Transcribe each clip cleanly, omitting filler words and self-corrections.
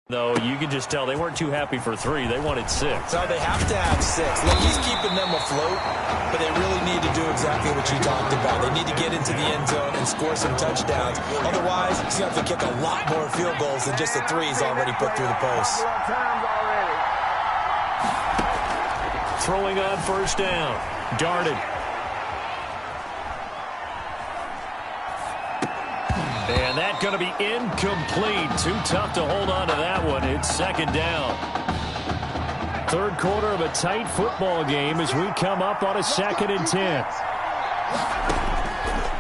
Though you can just tell they weren't too happy for 3. They wanted 6. So they have to have 6. Look, he's keeping them afloat, but they really need to do exactly what you talked about. They need to get into the end zone and score some touchdowns. Otherwise, he's going to have to kick a lot more field goals than just the 3 he's already put through the post. Throwing on first down. Darted. And that's going to be incomplete. Too tough to hold on to that one. It's second down. Third quarter of a tight football game as we come up on a 2nd and 10.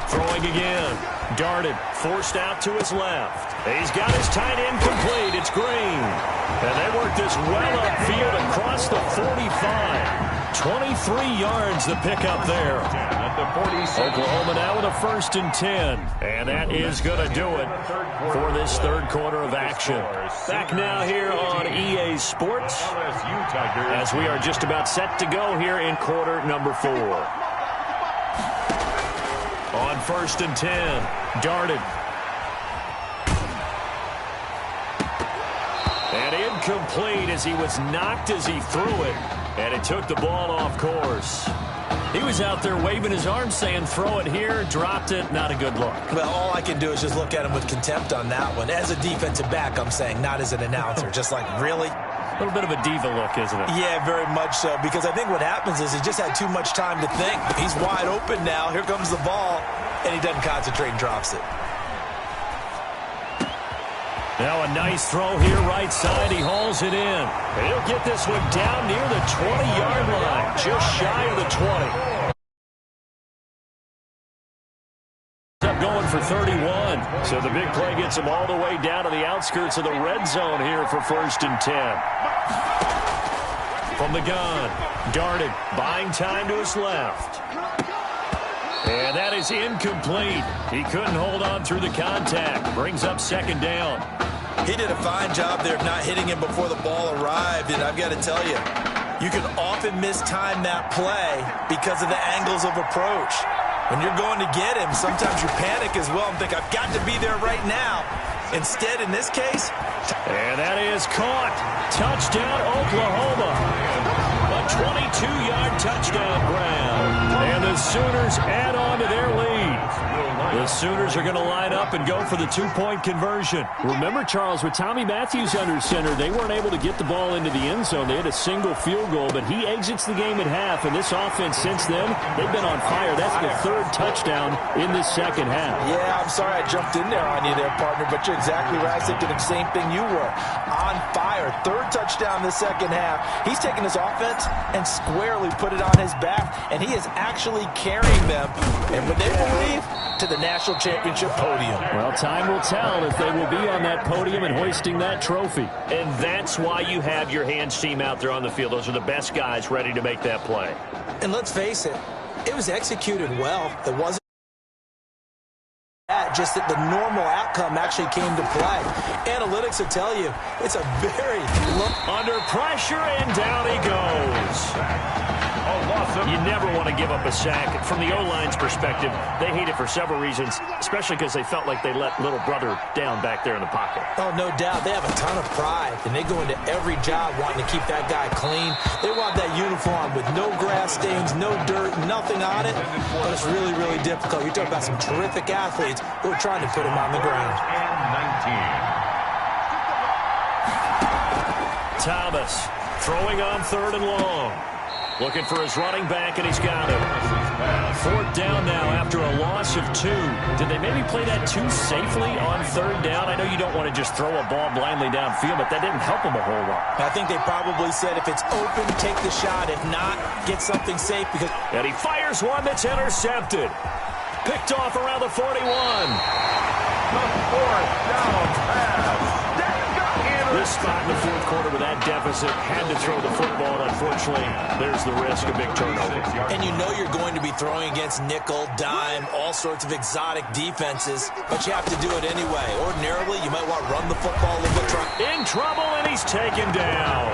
Throwing again. Darted. Forced out to his left. He's got his tight end complete. It's Green. And they work this well upfield across the 45. 23 yards the pickup there. Oklahoma now with a 1st and 10. And that is going to do it for this third quarter of action. Back now here on EA Sports as we are just about set to go here in quarter number 4. On 1st and 10, Darted. And incomplete as he was knocked as he threw it. And it took the ball off course. He was out there waving his arms saying, throw it here, dropped it, not a good look. Well, all I can do is just look at him with contempt on that one. As a defensive back, I'm saying, not as an announcer. Just like, really? A little bit of a diva look, isn't it? Yeah, very much so. Because I think what happens is he just had too much time to think. He's wide open now. Here comes the ball. And he doesn't concentrate and drops it. Now a nice throw here right side. He hauls it in. He'll get this one down near the 20-yard line. Just shy of the 20. Up going for 31. So the big play gets him all the way down to the outskirts of the red zone here for 1st and 10. From the gun. Darted. Buying time to his left. And that is incomplete. He couldn't hold on through the contact. Brings up 2nd down. He did a fine job there of not hitting him before the ball arrived. And I've got to tell you, you can often mistime that play because of the angles of approach. When you're going to get him, sometimes you panic as well and think, I've got to be there right now. Instead, in this case... And that is caught. Touchdown, Oklahoma. A 22-yard touchdown grab. And the Sooners add on to their lead. The Sooners are going to line up and go for the 2-point conversion. Remember, Charles, with Tommy Matthews under center, they weren't able to get the ball into the end zone. They had a single field goal, but he exits the game at half. And this offense since then, they've been on fire. That's the 3rd touchdown in this second half. Yeah, I'm sorry I jumped in there on you there, partner, but you're exactly right. I was thinking the same thing you were. On fire. 3rd touchdown in the second half. He's taken his offense and squarely put it on his back, and he is actually carrying them, and what they believe, to the national championship podium. Well, time will tell if they will be on that podium and hoisting that trophy. And that's why you have your hands team out there on the field. Those are the best guys ready to make that play. And let's face it, it was executed well. It wasn't just that the normal outcome actually came to play. Analytics will tell you it's a very low. Under pressure, and down he goes. You never want to give up a sack. From the O-line's perspective, they hate it for several reasons, especially because they felt like they let little brother down back there in the pocket. Oh, no doubt. They have a ton of pride, and they go into every job wanting to keep that guy clean. They want that uniform with no grass stains, no dirt, nothing on it, but it's really, really difficult. You're talking about some terrific athletes who are trying to put him on the ground. Thomas throwing on 3rd and long. Looking for his running back, and he's got it. 4th down now after a loss of 2. Did they maybe play that too safely on 3rd down? I know you don't want to just throw a ball blindly downfield, but that didn't help them a whole lot. I think they probably said if it's open, take the shot. If not, get something safe. And he fires one that's intercepted. Picked off around the 41. The 4th down pass. This spot in the 4th quarter with that deficit, had to throw the football, and unfortunately, there's the risk of big turnover. And you know you're going to be throwing against nickel, dime, all sorts of exotic defenses, but you have to do it anyway. Ordinarily, you might want to run the football a little bit. In trouble, and he's taken down.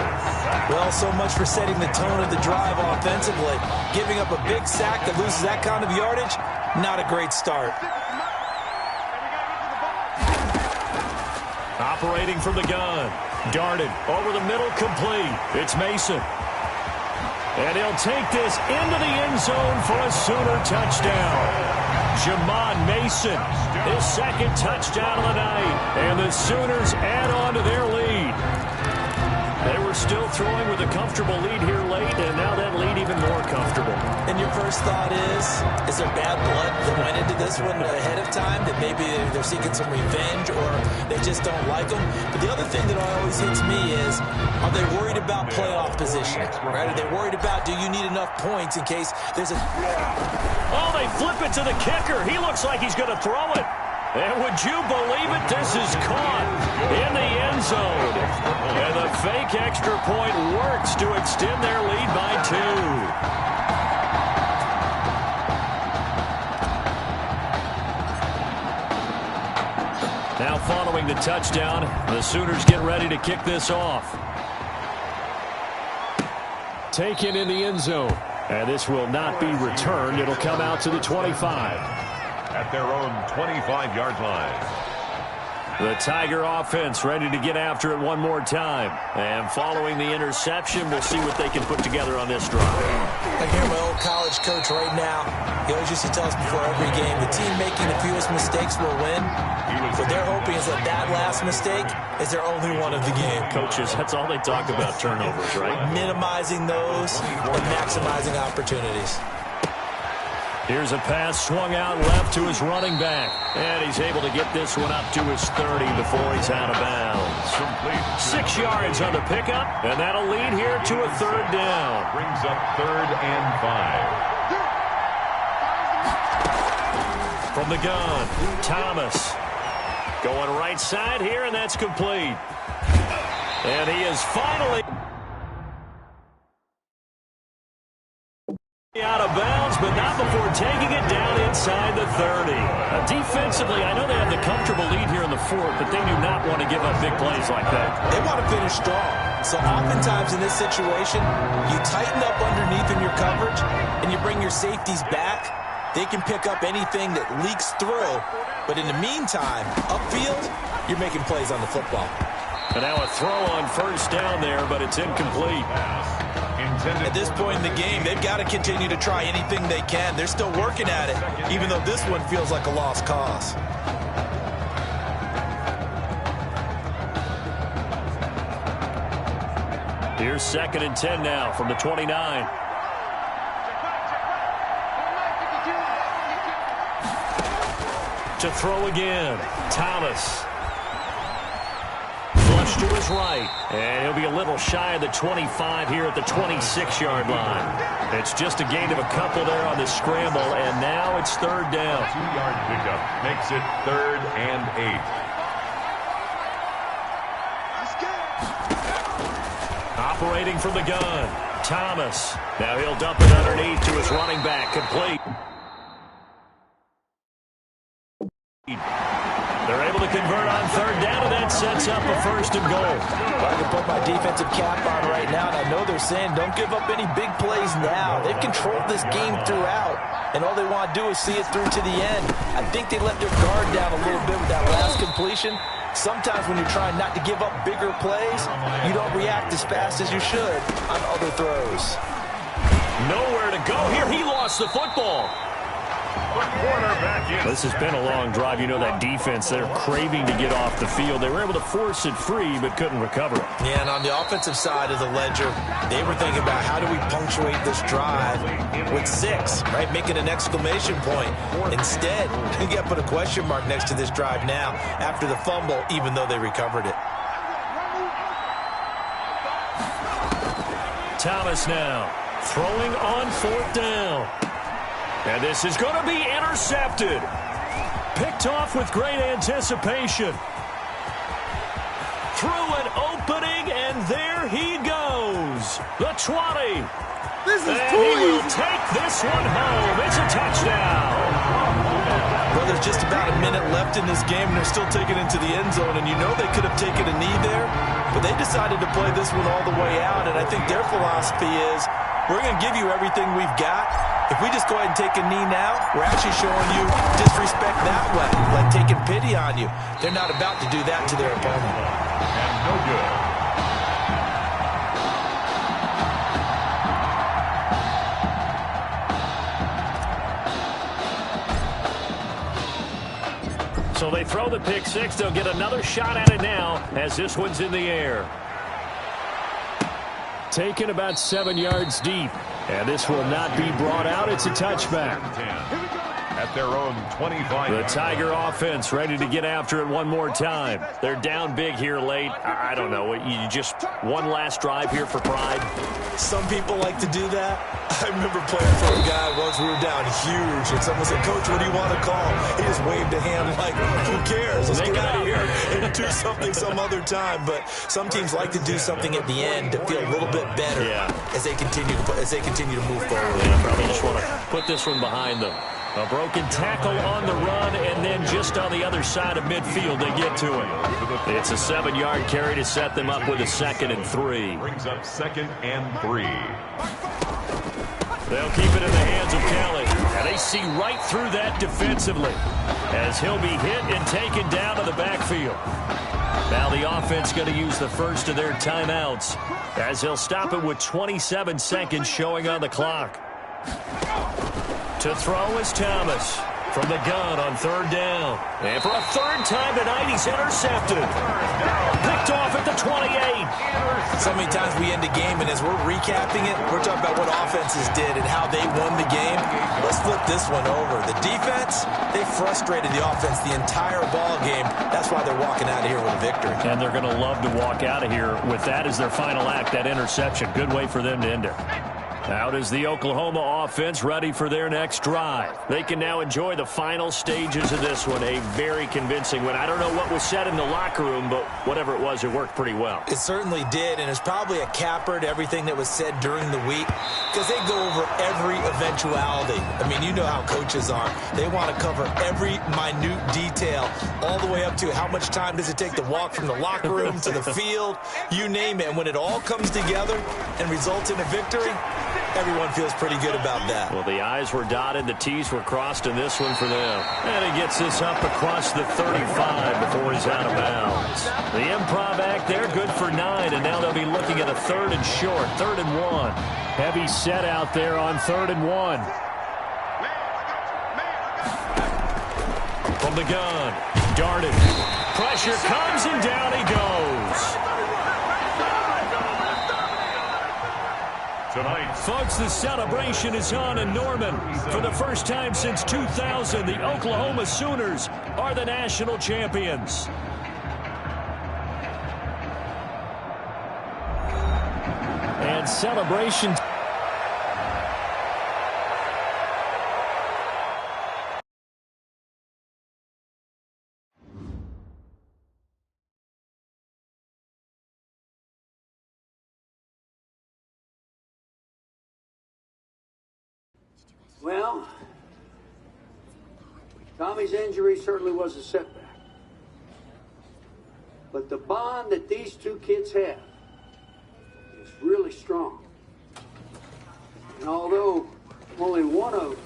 Well, so much for setting the tone of the drive offensively. Giving up a big sack that loses that kind of yardage, not a great start. Operating from the gun. Darted over the middle, complete. It's Mason. And he'll take this into the end zone for a Sooner touchdown. Jamon Mason, his second touchdown of the night. And the Sooners add on to their lead. They were still throwing with a comfortable lead here late, and now that lead even more comfortable. And your first thought is there bad blood that went into this one ahead of time, that maybe they're seeking some revenge or they just don't like them? But the other thing that always hits me is, are they worried about playoff positioning? Right? Are they worried about, do you need enough points in case there's a... Oh, they flip it to the kicker. He looks like he's going to throw it. And would you believe it? This is caught in the end zone. And the fake extra point works to extend their lead by 2. Now following the touchdown, the Sooners get ready to kick this off. Taken in the end zone. And this will not be returned. It'll come out to the 25. At their own 25-yard line. The Tiger offense ready to get after it one more time. And following the interception, we'll see what they can put together on this drive. I hear my old college coach right now. He always used to tell us before every game, the team making the fewest mistakes will win. What they're hoping is that last mistake is their only one of the game. Coaches, that's all they talk about, turnovers, right? Minimizing those and maximizing opportunities. Here's a pass swung out left to his running back. And he's able to get this one up to his 30 before he's out of bounds. 6 yards on the pickup, and that'll lead here to a third down. Brings up 3rd and 5. From the gun, Thomas. Going right side here, and that's complete. And he is finally out of bounds, but not before taking it down inside the 30. Defensively, I know they have the comfortable lead here in the 4th, but they do not want to give up big plays like that. They want to finish strong. So oftentimes in this situation, you tighten up underneath in your coverage, and you bring your safeties back. They can pick up anything that leaks through. But in the meantime, upfield, you're making plays on the football. And now a throw on first down there, but it's incomplete. At this point in the game, they've got to continue to try anything they can. They're still working at it, even though this one feels like a lost cause. Here's 2nd and 10 now from the 29. To throw again, Thomas. Flush to his right, and he'll be a little shy of the 25 here at the 26-yard line. It's just a gain of a couple there on the scramble, and now it's 3rd down. 2-yard pickup makes it 3rd and 8. Operating from the gun, Thomas. Now he'll dump it underneath to his running back, complete. They're able to convert on 3rd down, and that sets up a 1st and goal. I can put my defensive cap on right now, and I know they're saying don't give up any big plays now. They've controlled this game throughout, and all they want to do is see it through to the end. I think they let their guard down a little bit with that last completion. Sometimes when you're trying not to give up bigger plays, you don't react as fast as you should on other throws. Nowhere to go here. He lost the football. This has been a long drive. You know that defense, they're craving to get off the field. They were able to force it free, but couldn't recover it. Yeah, and on the offensive side of the ledger, they were thinking about how do we punctuate this drive with 6, right? Make it an exclamation point. Instead, you got to put a question mark next to this drive now after the fumble, even though they recovered it. Thomas now throwing on 4th down. And this is going to be intercepted. Picked off with great anticipation. Through an opening, and there he goes. The 20. This is and too he will easy. take this one home. It's a touchdown. Well, there's just about a minute left in this game, and they're still taking it into the end zone. And you know they could have taken a knee there, but they decided to play this one all the way out. And I think their philosophy is, we're going to give you everything we've got. If we just go ahead and take a knee now, we're actually showing you disrespect that way, like taking pity on you. They're not about to do that to their opponent. And no good. they throw the pick six. They'll get another shot at it now as this one's in the air. Taken about 7 yards deep. And this will not be brought out. It's a touchback. At their own 25. The Tiger offense ready to get after it one more time. They're down big here late. I don't know. You just one last drive here for pride. Some people like to do that. I remember playing for a guy once. We were down huge, and someone said, "Coach, what do you want to call?" He just waved a hand like, "Who cares? Let's get out of here and do something some other time." But some teams like to do something at the end to feel a little bit better as they continue to move forward. Yeah, probably just want to put this one behind them. A broken tackle on the run, and then just on the other side of midfield, they get to it. It's a 7-yard carry to set them up with a 2nd and 3. Brings up 2nd and 3. They'll keep it in the hands of Kelly, and they see right through that defensively as he'll be hit and taken down to the backfield. Now the offense going to use the first of their timeouts as he'll stop it with 27 seconds showing on the clock. To throw is Thomas from the gun on 3rd down. And for a 3rd time tonight, he's intercepted. Picked off at the 28. So many times we end a game, and as we're recapping it, we're talking about what offenses did and how they won the game. Let's flip this one over. The defense, they frustrated the offense the entire ball game. That's why they're walking out of here with a victory. And they're going to love to walk out of here with that as their final act, that interception. Good way for them to end it. Out is the Oklahoma offense ready for their next drive. They can now enjoy the final stages of this one. A very convincing win. I don't know what was said in the locker room, but whatever it was, it worked pretty well. It certainly did, and it's probably a capper to everything that was said during the week because they go over every eventuality. I mean, you know how coaches are. They want to cover every minute detail all the way up to how much time does it take to walk from the locker room to the field, you name it. And when it all comes together and results in a victory, everyone feels pretty good about that. Well, the I's were dotted, the T's were crossed in this one for them. And he gets this up across the 35 before he's out of bounds. The improv act there, good for 9, and now they'll be looking at a 3rd and short, 3rd and 1. Heavy set out there on 3rd and 1. From the gun, darted. Pressure comes, and down he goes. Tonight, folks, the celebration is on in Norman. For the first time since 2000, the Oklahoma Sooners are the national champions. And celebration. Well, Tommy's injury certainly was a setback. But the bond that these two kids have is really strong. And although only one of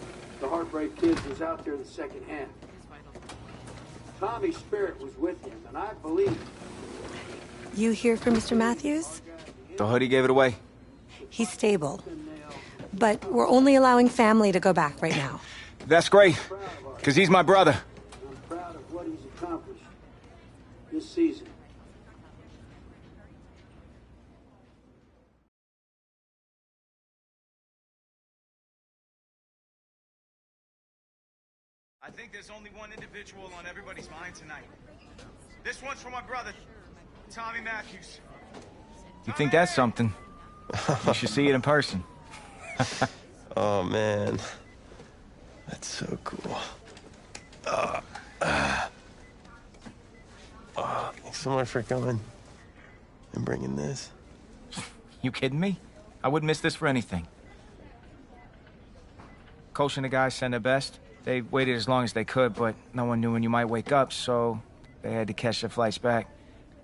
the Heartbreak Kids was out there in the second half, Tommy's spirit was with him, and I believe. You here for Mr. Matthews? The hoodie gave it away. He's stable. But we're only allowing family to go back right now. That's great, because he's my brother. I'm proud of what he's accomplished this season. I think there's only one individual on everybody's mind tonight. This one's for my brother, Tommy Matthews. You think that's something? You should see it in person. Oh, man. That's so cool. Thanks so much for coming and bringing this. You kidding me? I wouldn't miss this for anything. Coach and the guys sent their best. They waited as long as they could, but no one knew when you might wake up, so they had to catch their flights back.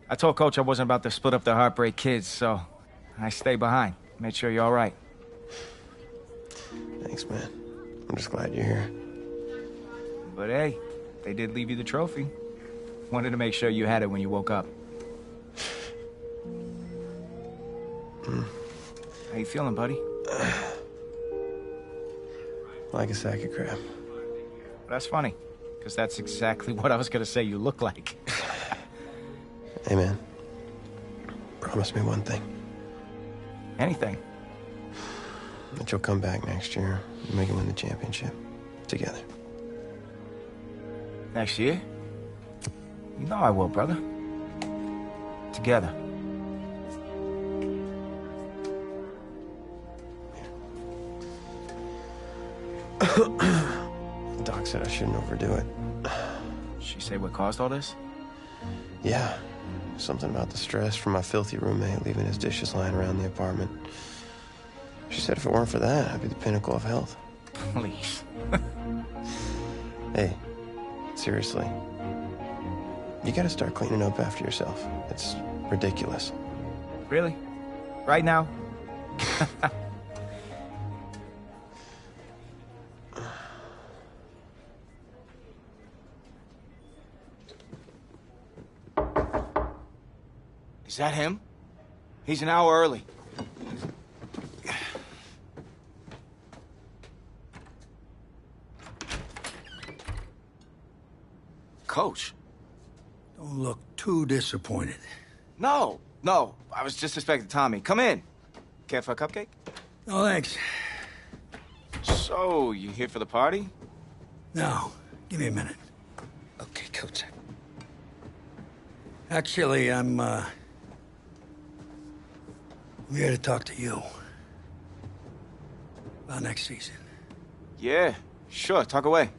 I told Coach I wasn't about to split up the Heartbreak Kids, so I stayed behind. Made sure you're all right. Thanks, man. I'm just glad you're here. But hey, they did leave you the trophy. Wanted to make sure you had it when you woke up. How you feeling, buddy? Like a sack of crap. That's funny. because that's exactly what I was going to say you look like. Hey, man. Promise me one thing. Anything. That you'll come back next year and we can win the championship. Together. Next year? You know I will, brother. Together. Doc said I shouldn't overdo it. She say what caused all this? Yeah. Something about the stress from my filthy roommate leaving his dishes lying around the apartment. She said if it weren't for that, I'd be the pinnacle of health. Please. Hey, seriously. You gotta start cleaning up after yourself. It's ridiculous. Really? Right now? Is that him? He's an hour early. Coach. Don't look too disappointed. No. I was just expecting Tommy. Come in. Care for a cupcake? No, thanks. So, you here for the party? No, give me a minute. Okay, Coach. Actually, I'm here to talk to you about next season. Yeah, sure. Talk away.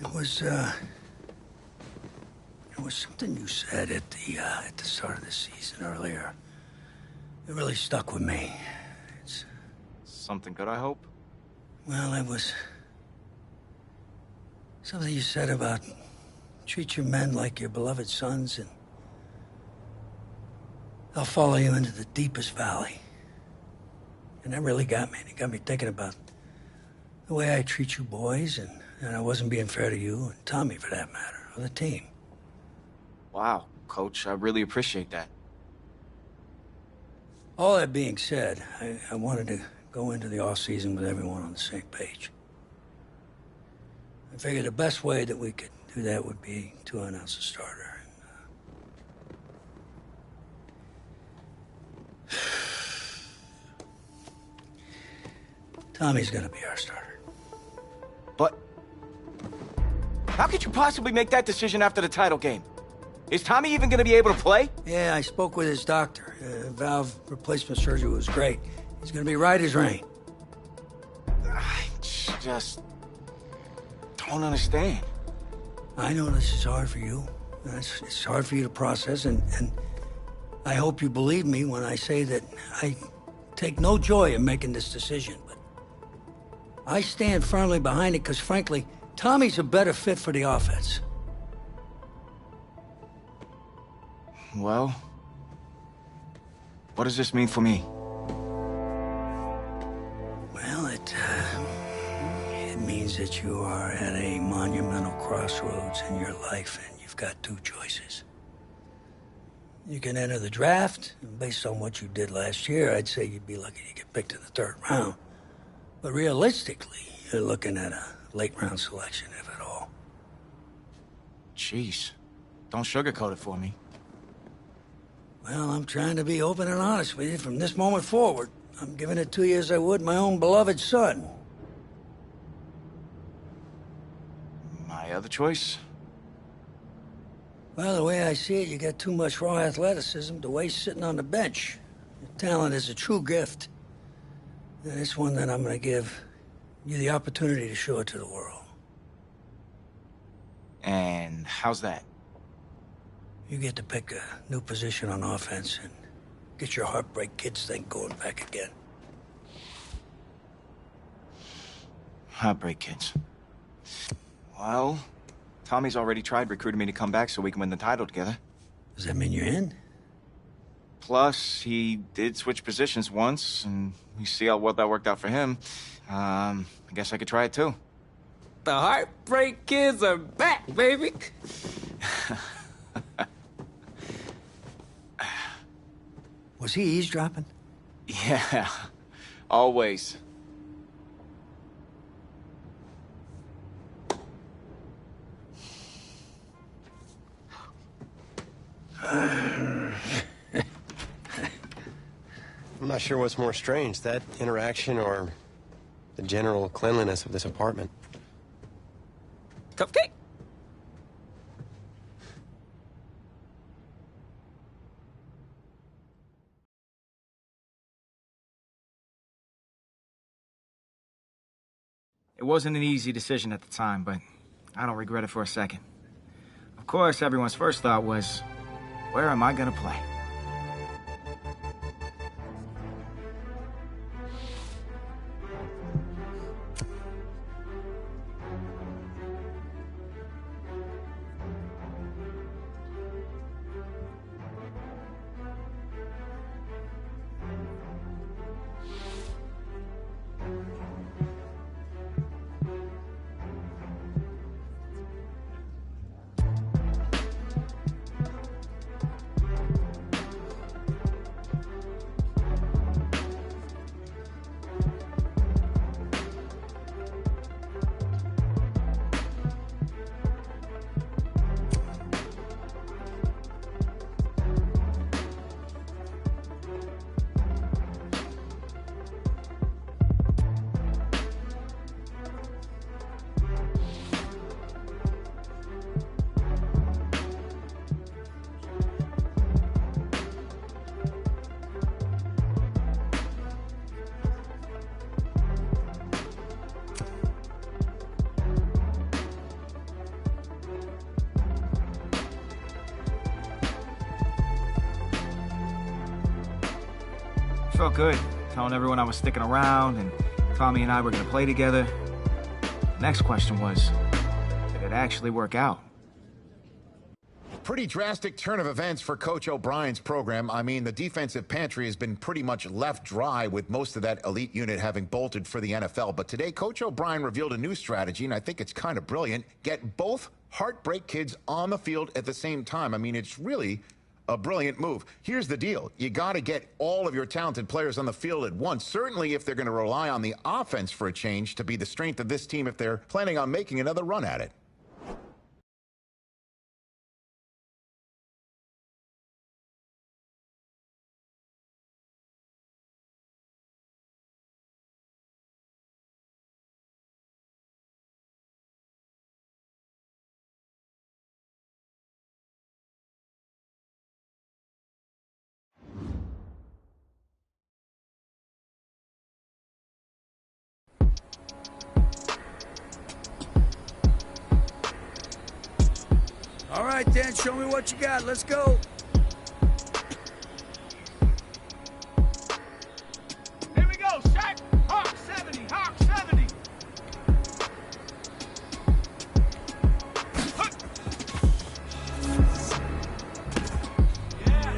It was something you said at the start of the season earlier. It really stuck with me. It's something good, I hope? Well, it was something you said about treat your men like your beloved sons, and they'll follow you into the deepest valley. And that really got me. It got me thinking about the way I treat you boys, and I wasn't being fair to you, and Tommy for that matter, or the team. Wow, Coach, I really appreciate that. All that being said, I wanted to go into the off-season with everyone on the same page. I figured the best way that we could do that would be to announce a starter. Tommy's gonna be our starter. But how could you possibly make that decision after the title game? Is Tommy even gonna be able to play? Yeah, I spoke with his doctor. Valve replacement surgery was great. He's gonna be right as rain. I just don't understand. I know this is hard for you. It's hard for you to process, and I hope you believe me when I say that I take no joy in making this decision, but I stand firmly behind it because, frankly, Tommy's a better fit for the offense. Well, what does this mean for me? Well, it means that you are at a monumental crossroads in your life, and you've got two choices. You can enter the draft, and based on what you did last year, I'd say you'd be lucky to get picked in the third round. But realistically, you're looking at a late-round selection, if at all. Jeez, don't sugarcoat it for me. Well, I'm trying to be open and honest with you from this moment forward. I'm giving it to you as I would my own beloved son. My other choice? Well, the way I see it, you got too much raw athleticism to waste sitting on the bench. Your talent is a true gift. And it's one that I'm going to give you the opportunity to show it to the world. And how's that? You get to pick a new position on offense and get your Heartbreak Kids thing going back again. Heartbreak Kids. Well, Tommy's already tried recruiting me to come back so we can win the title together. Does that mean you're in? Plus, he did switch positions once, and you see how well that worked out for him. I guess I could try it too. The Heartbreak Kids are back, baby! Was he eavesdropping? Yeah, always. I'm not sure what's more strange, that interaction or the general cleanliness of this apartment. Cupcake? It wasn't an easy decision at the time, but I don't regret it for a second. Of course, everyone's first thought was, where am I gonna play? Felt good, telling everyone I was sticking around and Tommy and I were gonna play together. The next question was, did it actually work out? Pretty drastic turn of events for Coach O'Brien's program. I mean, the defensive pantry has been pretty much left dry with most of that elite unit having bolted for the NFL. But today, Coach O'Brien revealed a new strategy, and I think it's kind of brilliant. Get both heartbreak kids on the field at the same time. I mean, it's really a brilliant move. Here's the deal. You got to get all of your talented players on the field at once, certainly if they're going to rely on the offense for a change to be the strength of this team if they're planning on making another run at it. All right, Dan, show me what you got. Let's go. Here we go, Shaq. Hawk 70, Hawk 70. Yeah.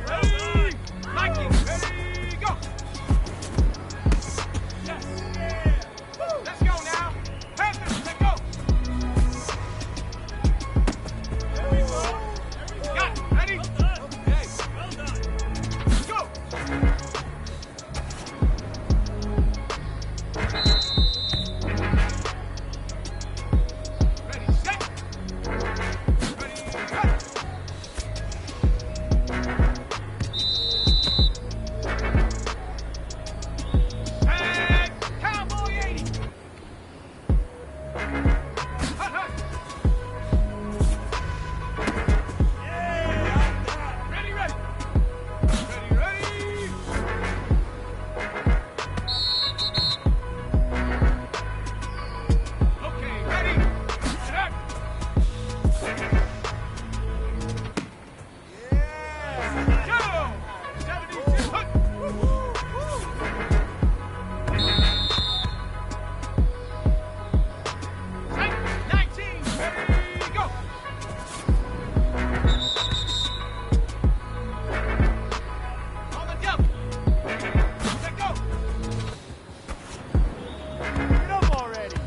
Ready. Mikey, ready, go. Yes. Yeah. Let's go now. Panthers, let's go. There we go. Got it. Ready? Okay. Well done. Go. Ready, set. Ready, cut. And Cowboy 80. Hut, hut. Yeah. Ready, ready. Ready, ready. Okay, ready. Set. Yeah. Go. 72. Hut. Set. 19. Ready, go. On the double. Let go. Get up already.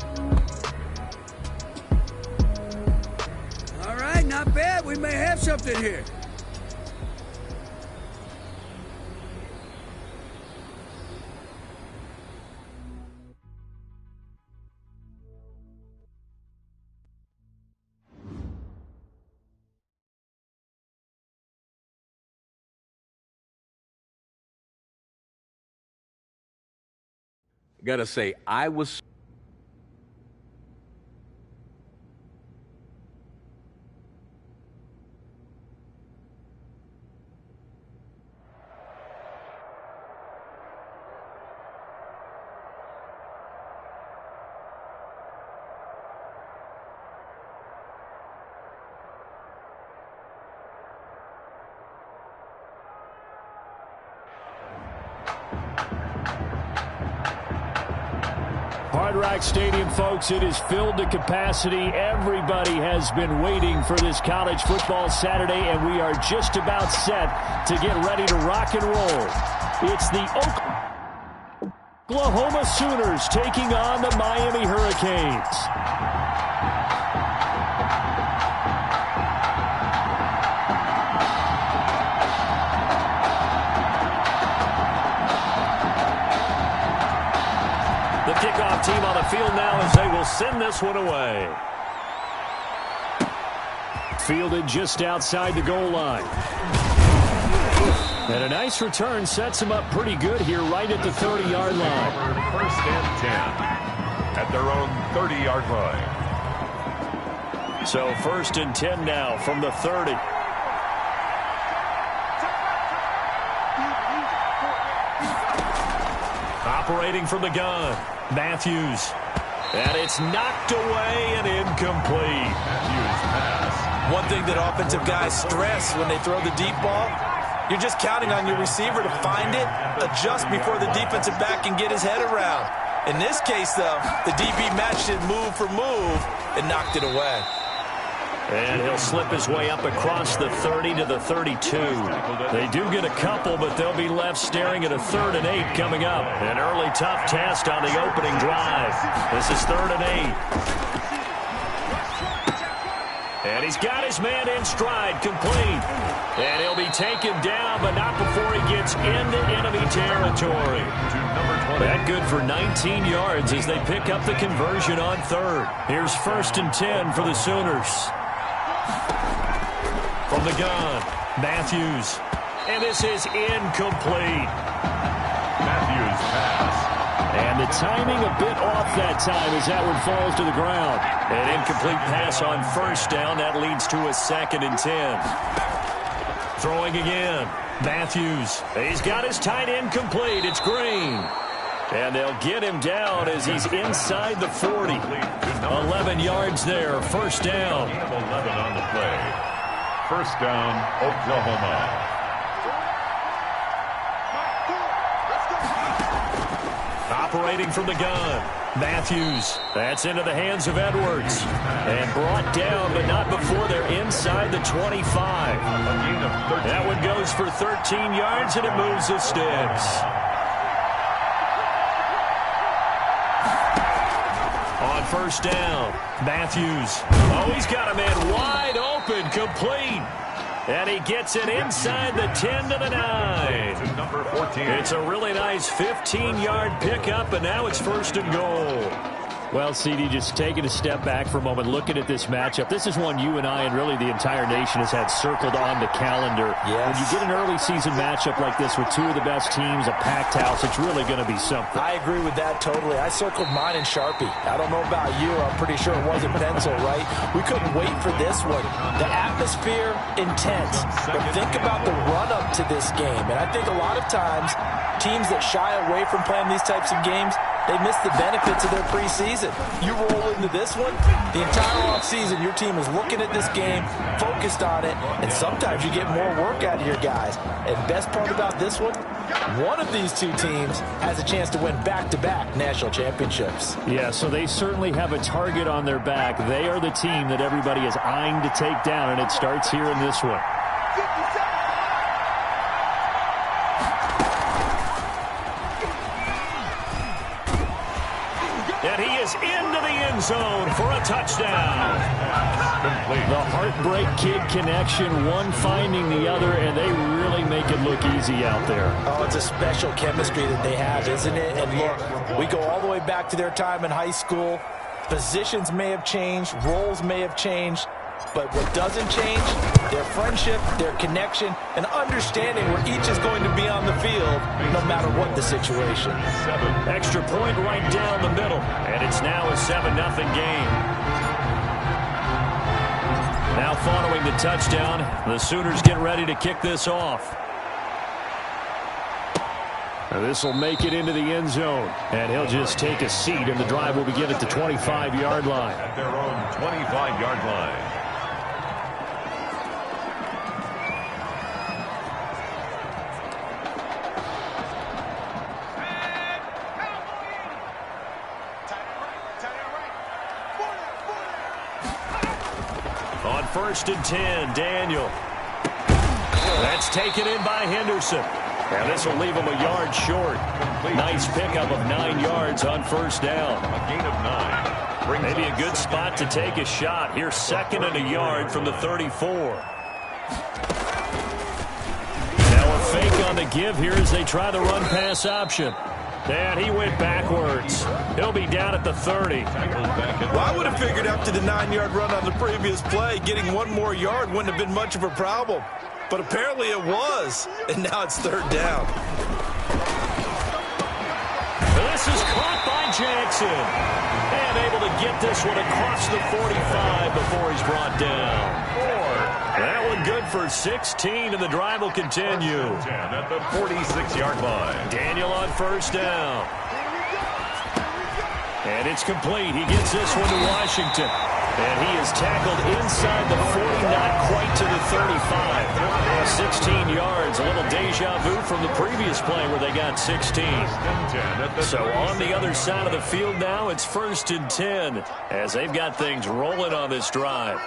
All right, not bad. We may have something here. Gotta say, I was... Hard Rock Stadium, folks, it is filled to capacity. Everybody has been waiting for this college football Saturday, and we are just about set to get ready to rock and roll. It's the Oklahoma Sooners taking on the Miami Hurricanes. The kickoff team on the field now as they will send this one away. Fielded just outside the goal line. And a nice return sets them up pretty good here right at the 30-yard line. First and 10 at their own 30-yard line. So first and 10 now from the 30. Operating from the gun, Matthews. And it's knocked away and incomplete. Matthews pass. One thing that offensive guys stress when they throw the deep ball, you're just counting on your receiver to find it, adjust before the defensive back can get his head around. In this case, though, the DB matched it move for move and knocked it away. And he'll slip his way up across the 30 to the 32. They do get a couple, but they'll be left staring at a 3rd and 8 coming up. An early tough test on the opening drive. This is 3rd and 8. And he's got his man in stride, complete. And he'll be taken down, but not before he gets into enemy territory. That good for 19 yards as they pick up the conversion on 3rd. Here's 1st and 10 for the Sooners. From the gun, Matthews. And this is incomplete. Matthews pass. And the timing a bit off that time as that one falls to the ground. An incomplete pass on 1st down. That leads to a 2nd and 10. Throwing again, Matthews. He's got his tight end complete. It's Green. And they'll get him down as he's inside the 40. 11 yards there, 1st down. 11 on the play. 1st down, Oklahoma. Operating from the gun, Matthews. That's into the hands of Edwards. And brought down, but not before they're inside the 25. That one goes for 13 yards, and it moves the sticks. On 1st down, Matthews. Oh, he's got a man wide open, complete. And he gets it inside the 10 to the 9. Number 14. It's a really nice 15-yard pickup, and now it's 1st and goal. Well, CD, just taking a step back for a moment, looking at this matchup. This is one you and I and really the entire nation has had circled on the calendar. Yes. When you get an early season matchup like this with 2 of the best teams, a packed house, it's really going to be something. I agree with that totally. I circled mine in Sharpie. I don't know about you. I'm pretty sure it wasn't pencil, right? We couldn't wait for this one. The atmosphere, intense. But think about the run-up to this game. And I think a lot of times, teams that shy away from playing these types of games, they miss the benefits of their preseason. You roll into this one, the entire offseason, your team is looking at this game, focused on it, and sometimes you get more work out of your guys. And best part about this one of these two teams has a chance to win back-to-back national championships. Yeah, so they certainly have a target on their back. They are the team that everybody is eyeing to take down, and it starts here in this one. And he is into the end zone for a touchdown. The heartbreak kid connection, one finding the other, and they really make it look easy out there. Oh, it's a special chemistry that they have, isn't it? And look, we go all the way back to their time in high school. Positions may have changed, roles may have changed, But what doesn't change, their friendship, their connection, and understanding where each is going to be on the field, no matter what the situation. Extra point right down the middle, and it's now a 7-0 game. Now following the touchdown, the Sooners get ready to kick this off. This will make it into the end zone, and he'll just take a seat, and the drive will begin at the 25-yard line. At their own 25-yard line. On 1st and 10, Daniel. That's taken in by Henderson. And this will leave him a yard short. Nice pickup of 9 yards on 1st down. A gain of 9. Maybe a good spot to take a shot. Here's 2nd and a yard from the 34. Now a fake on the give here as they try the run-pass option. And he went backwards. He'll be down at the 30. Well, I would have figured after the 9-yard run on the previous play, getting 1 more yard wouldn't have been much of a problem. But apparently it was, and now it's 3rd down. This is caught by Jackson. And able to get this one across the 45 before he's brought down. That one good for 16, and the drive will continue. At the 46-yard line. Daniel on 1st down. And it's complete. He gets this one to Washington. And he is tackled inside the 40, not quite to the 35. 16 yards, a little deja vu from the previous play where they got 16. So on the other side of the field now, it's 1st and 10 as they've got things rolling on this drive.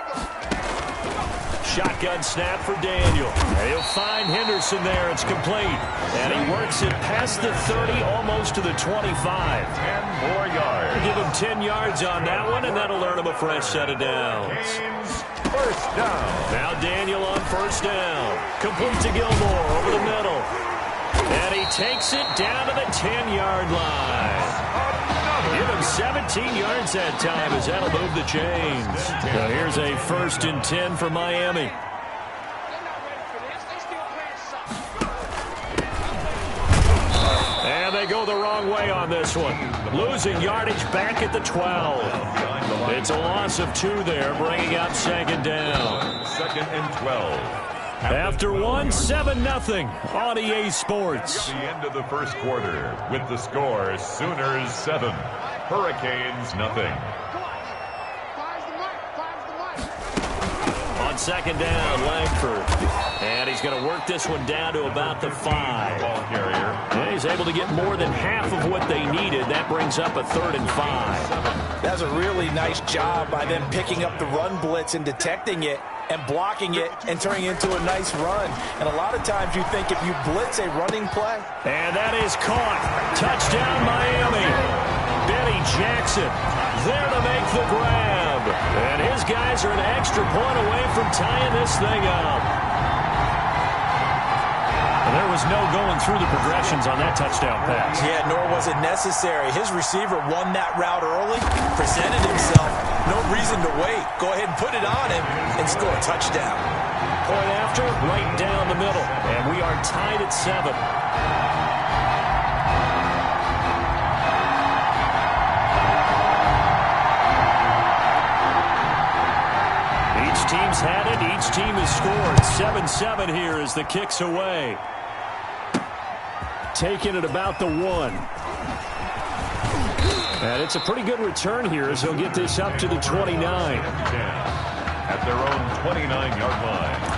Shotgun snap for Daniel. He'll find Henderson there. It's complete. And he works it past the 30, almost to the 25. 10 more yards. Give him 10 yards on that one, and that'll earn him a fresh set of downs. 1st down. Now Daniel on 1st down. Complete to Gilmore over the middle. And he takes it down to the 10-yard line. Give him 17 yards that time as that'll move the chains. Now here's a 1st and 10 for Miami. And they go the wrong way on this one. Losing yardage back at the 12. It's a loss of 2 there, bringing up 2nd down. 2nd and 12. After one, 7-0 on EA Sports. At the end of the 1st quarter, with the score, Sooners 7, Hurricanes nothing. On 2nd down, Langford. And he's going to work this one down to about the 5. Ball carrier. And he's able to get more than half of what they needed. That brings up a 3rd and 5. That's a really nice job by them picking up the run blitz and detecting it and blocking it and turning it into a nice run. And a lot of times you think if you blitz a running play. And that is caught. Touchdown, Miami. Benny Jackson there to make the grab. And his guys are an extra point away from tying this thing up. And there was no going through the progressions on that touchdown pass. Yeah, nor was it necessary. His receiver won that route early, presented himself. No reason to wait. Go ahead and put it on him and score a touchdown. Point after, right down the middle. And we are tied at 7. Each team's had it. Each team has scored. 7-7 here as the kick's away. Taking it about the 1. And it's a pretty good return here as he'll get this up to the 29. At their own 29-yard line.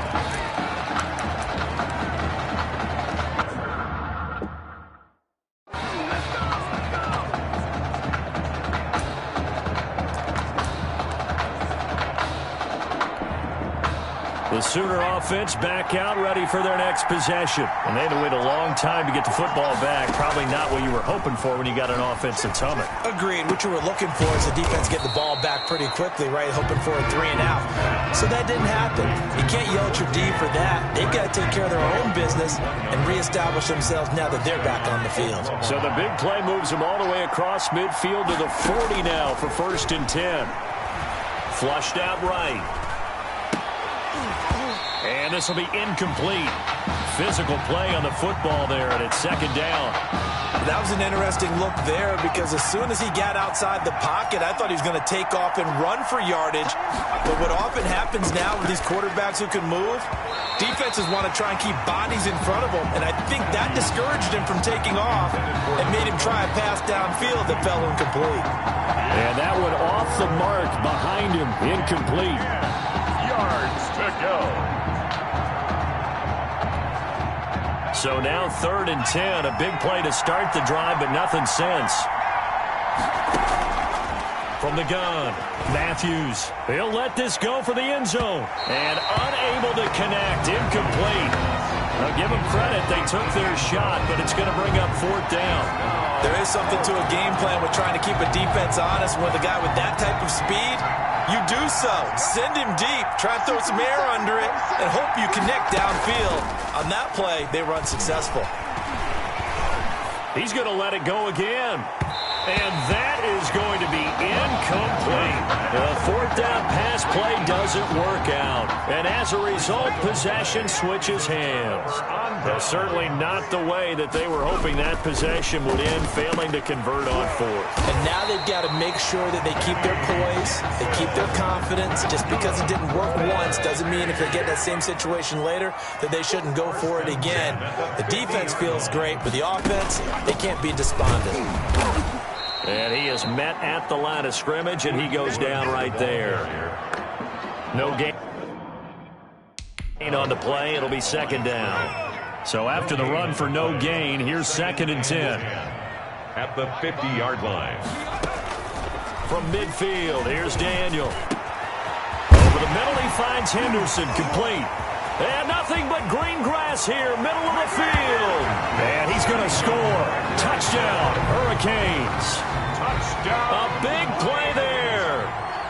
The Sooner offense back out, ready for their next possession. And they had to wait a long time to get the football back. Probably not what you were hoping for when you got an offense that's humming. Agreed. What you were looking for is the defense get the ball back pretty quickly, right? Hoping for a 3 and out. So that didn't happen. You can't yell at your D for that. They've got to take care of their own business and reestablish themselves now that they're back on the field. So the big play moves them all the way across midfield to the 40 now for 1st and 10. Flushed out right. And this will be incomplete. Physical play on the football there, and it's second down. That was an interesting look there because as soon as he got outside the pocket, I thought he was going to take off and run for yardage. But what often happens now with these quarterbacks who can move, defenses want to try and keep bodies in front of them, and I think that discouraged him from taking off and made him try a pass downfield that fell incomplete. And that one off the mark behind him, incomplete. Yards to go. So now 3rd and 10, a big play to start the drive, but nothing since. From the gun, Matthews. He'll let this go for the end zone. And unable to connect, incomplete. Now give them credit, they took their shot, but it's going to bring up 4th down. There is something to a game plan with trying to keep a defense honest. With a guy with that type of speed, you do so. Send him deep, try and throw some air under it, and hope you connect downfield. On that play, they were unsuccessful. He's going to let it go again. And that is going to be incomplete. The 4th down pass play doesn't work out. And as a result, possession switches hands. Certainly not the way that they were hoping that possession would end, failing to convert on 4th. And now they've got to make sure that they keep their poise, they keep their confidence. Just because it didn't work once doesn't mean if they get that same situation later that they shouldn't go for it again. The defense feels great, but the offense, they can't be despondent. And he is met at the line of scrimmage, and he goes down right there. No gain on the play. It'll be 2nd down. So after the run for no gain, here's 2nd and 10. At the 50-yard line. From midfield, here's Daniel. Over the middle, he finds Henderson, complete. And nothing but green grass here, middle of the field. And he's going to score. Touchdown, Hurricanes. Touchdown. A big play there.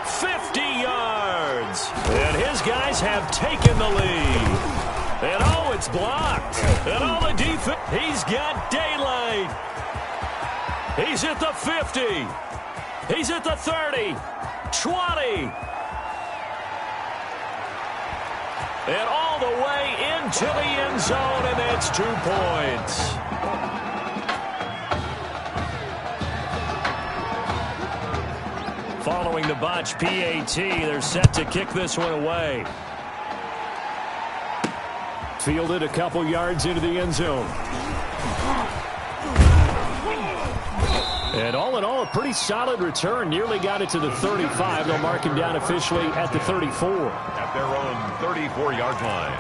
50 yards. And his guys have taken the lead. And oh, it's blocked. And all the defense. He's got daylight. He's at the 50. He's at the 30. 20. And all the way into the end zone, and that's 2 points. Following the botch PAT, they're set to kick this one away. Fielded a couple yards into the end zone. And all in all, a pretty solid return. Nearly got it to the 35. They'll mark him down officially at the 34. At their own 34-yard line.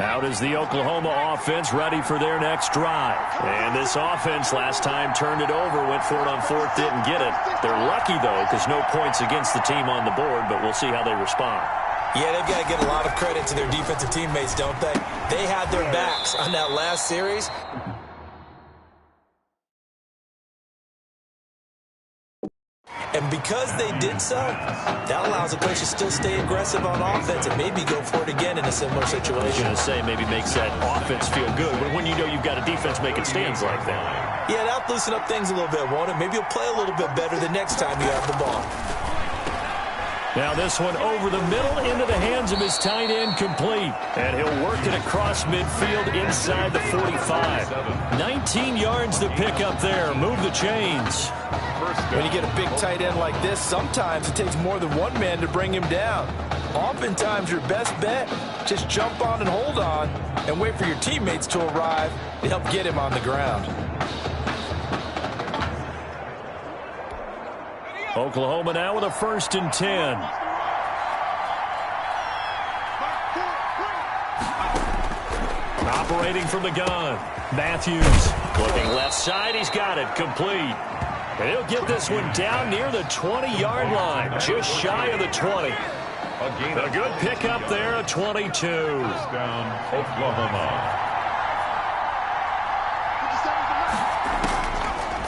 Out is the Oklahoma offense ready for their next drive. And this offense last time turned it over, went for it on 4th, didn't get it. They're lucky, though, because no points against the team on the board, but we'll see how they respond. Yeah, they've got to give a lot of credit to their defensive teammates, don't they? They had their backs on that last series. And because they did so, that allows the coach to still stay aggressive on offense and maybe go for it again in a similar situation. I was going to say maybe makes that offense feel good, but when you know you've got a defense making stands like that. Yeah, that'll loosen up things a little bit, won't it? Maybe you'll play a little bit better the next time you have the ball. Now this one over the middle into the hands of his tight end, complete. And he'll work it across midfield inside the 45. 19 yards to pick up there. Move the chains. When you get a big tight end like this, sometimes it takes more than one man to bring him down. Oftentimes your best bet, just jump on and hold on and wait for your teammates to arrive to help get him on the ground. Oklahoma now with a 1st and 10. Operating from the gun. Matthews looking left side. He's got it. Complete. And he'll get this one down near the 20-yard line. Just shy of the 20. A good pickup there at 22. Down, Oklahoma.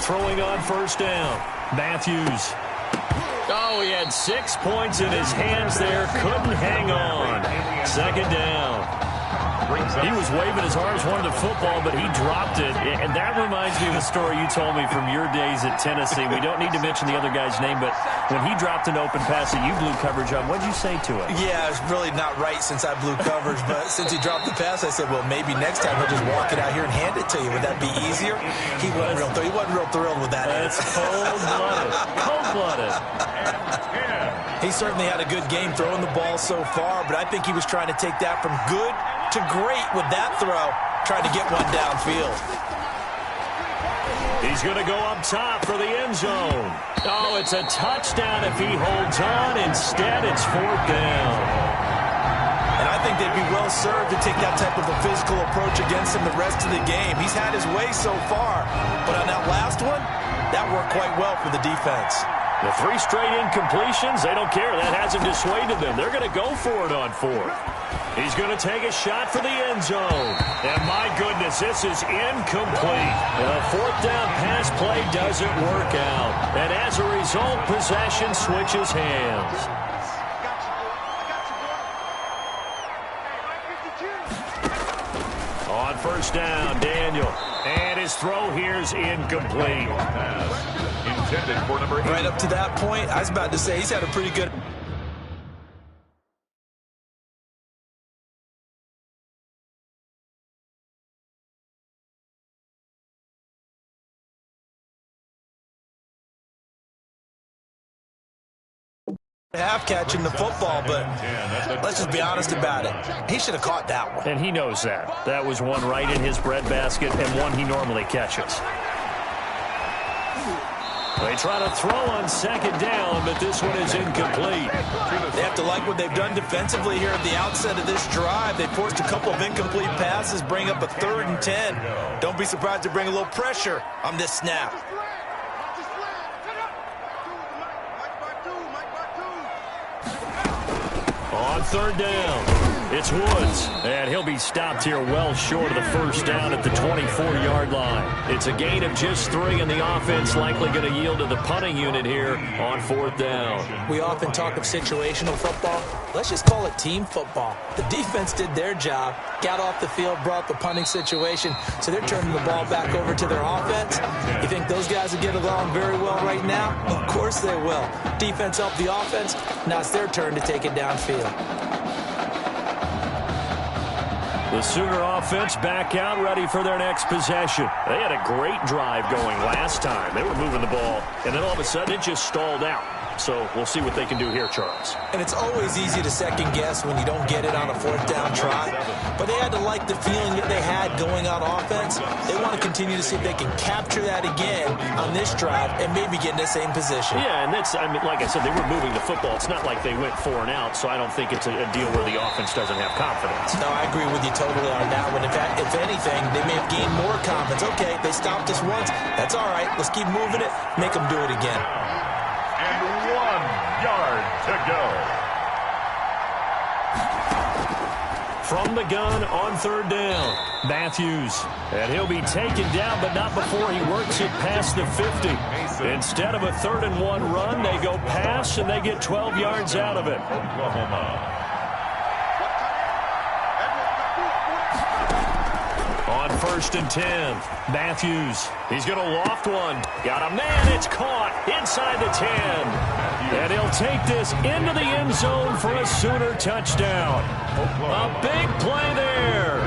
Throwing on 1st down. Matthews. Oh, he had 6 points in his hands there. Couldn't hang on. 2nd down. brings up... He was waving his arms, wanted the football, but he dropped it. And that reminds me of a story you told me from your days at Tennessee. We don't need to mention the other guy's name, but when he dropped an open pass that you blew coverage on, what did you say to it? Yeah, it's really not right since I blew coverage, but since he dropped the pass, I said, well, maybe next time he'll just walk it out here and hand it to you. Would that be easier? He wasn't real thrilled with that. That's cold-blooded. Cold-blooded. He certainly had a good game throwing the ball so far, but I think he was trying to take that from good to great with that throw, trying to get one downfield. He's going to go up top for the end zone. Oh, it's a touchdown if he holds on. Instead, it's 4th down. And I think they'd be well served to take that type of a physical approach against him the rest of the game. He's had his way so far, but on that last one, that worked quite well for the defense. The 3 straight incompletions, they don't care. That hasn't dissuaded them. They're going to go for it on 4th. He's going to take a shot for the end zone. And my goodness, this is incomplete. The 4th down pass play doesn't work out. And as a result, possession switches hands. On 1st down, Daniel. And his throw here's incomplete. Intended for number 8. Right up to that point, I was about to say he's had a pretty good... half catching the football, but let's just be honest about it. He should have caught that one. And he knows that. That was one right in his breadbasket and one he normally catches. They try to throw on 2nd down, but this one is incomplete. They have to like what they've done defensively here at the outset of this drive. They forced a couple of incomplete passes, bring up a 3rd and 10. Don't be surprised to bring a little pressure on this snap. On 3rd down, it's Woods, and he'll be stopped here well short of the 1st down at the 24-yard line. It's a gain of just 3, and the offense likely going to yield to the punting unit here on 4th down. We often talk of situational football. Let's just call it team football. The defense did their job, got off the field, brought the punting situation, so they're turning the ball back over to their offense. You think those guys will get along very well right now? Of course they will. Defense helped the offense. Now it's their turn to take it downfield. The Sooner offense back out, ready for their next possession. They had a great drive going last time. They were moving the ball, and then all of a sudden it just stalled out. So we'll see what they can do here, Charles. And it's always easy to second guess when you don't get it on a 4th down try. But they had to like the feeling that they had going on offense. They want to continue to see if they can capture that again on this drive and maybe get in the same position. Yeah, and that's, I mean, like I said, they were moving the football. It's not like they went 4 and out, so I don't think it's a deal where the offense doesn't have confidence. No, I agree with you totally on that one. In fact, if anything, they may have gained more confidence. Okay, they stopped us once. That's all right. Let's keep moving it. Make them do it again. And 1 yard to go. From the gun on 3rd down, Matthews. And he'll be taken down, but not before he works it past the 50. Instead of a 3rd and 1 run, they go pass, and they get 12 yards out of it. Oklahoma. On 1st and 10, Matthews. He's going to loft one. Got a man. It's caught inside the 10. And he'll take this into the end zone for a Sooner touchdown. A big play there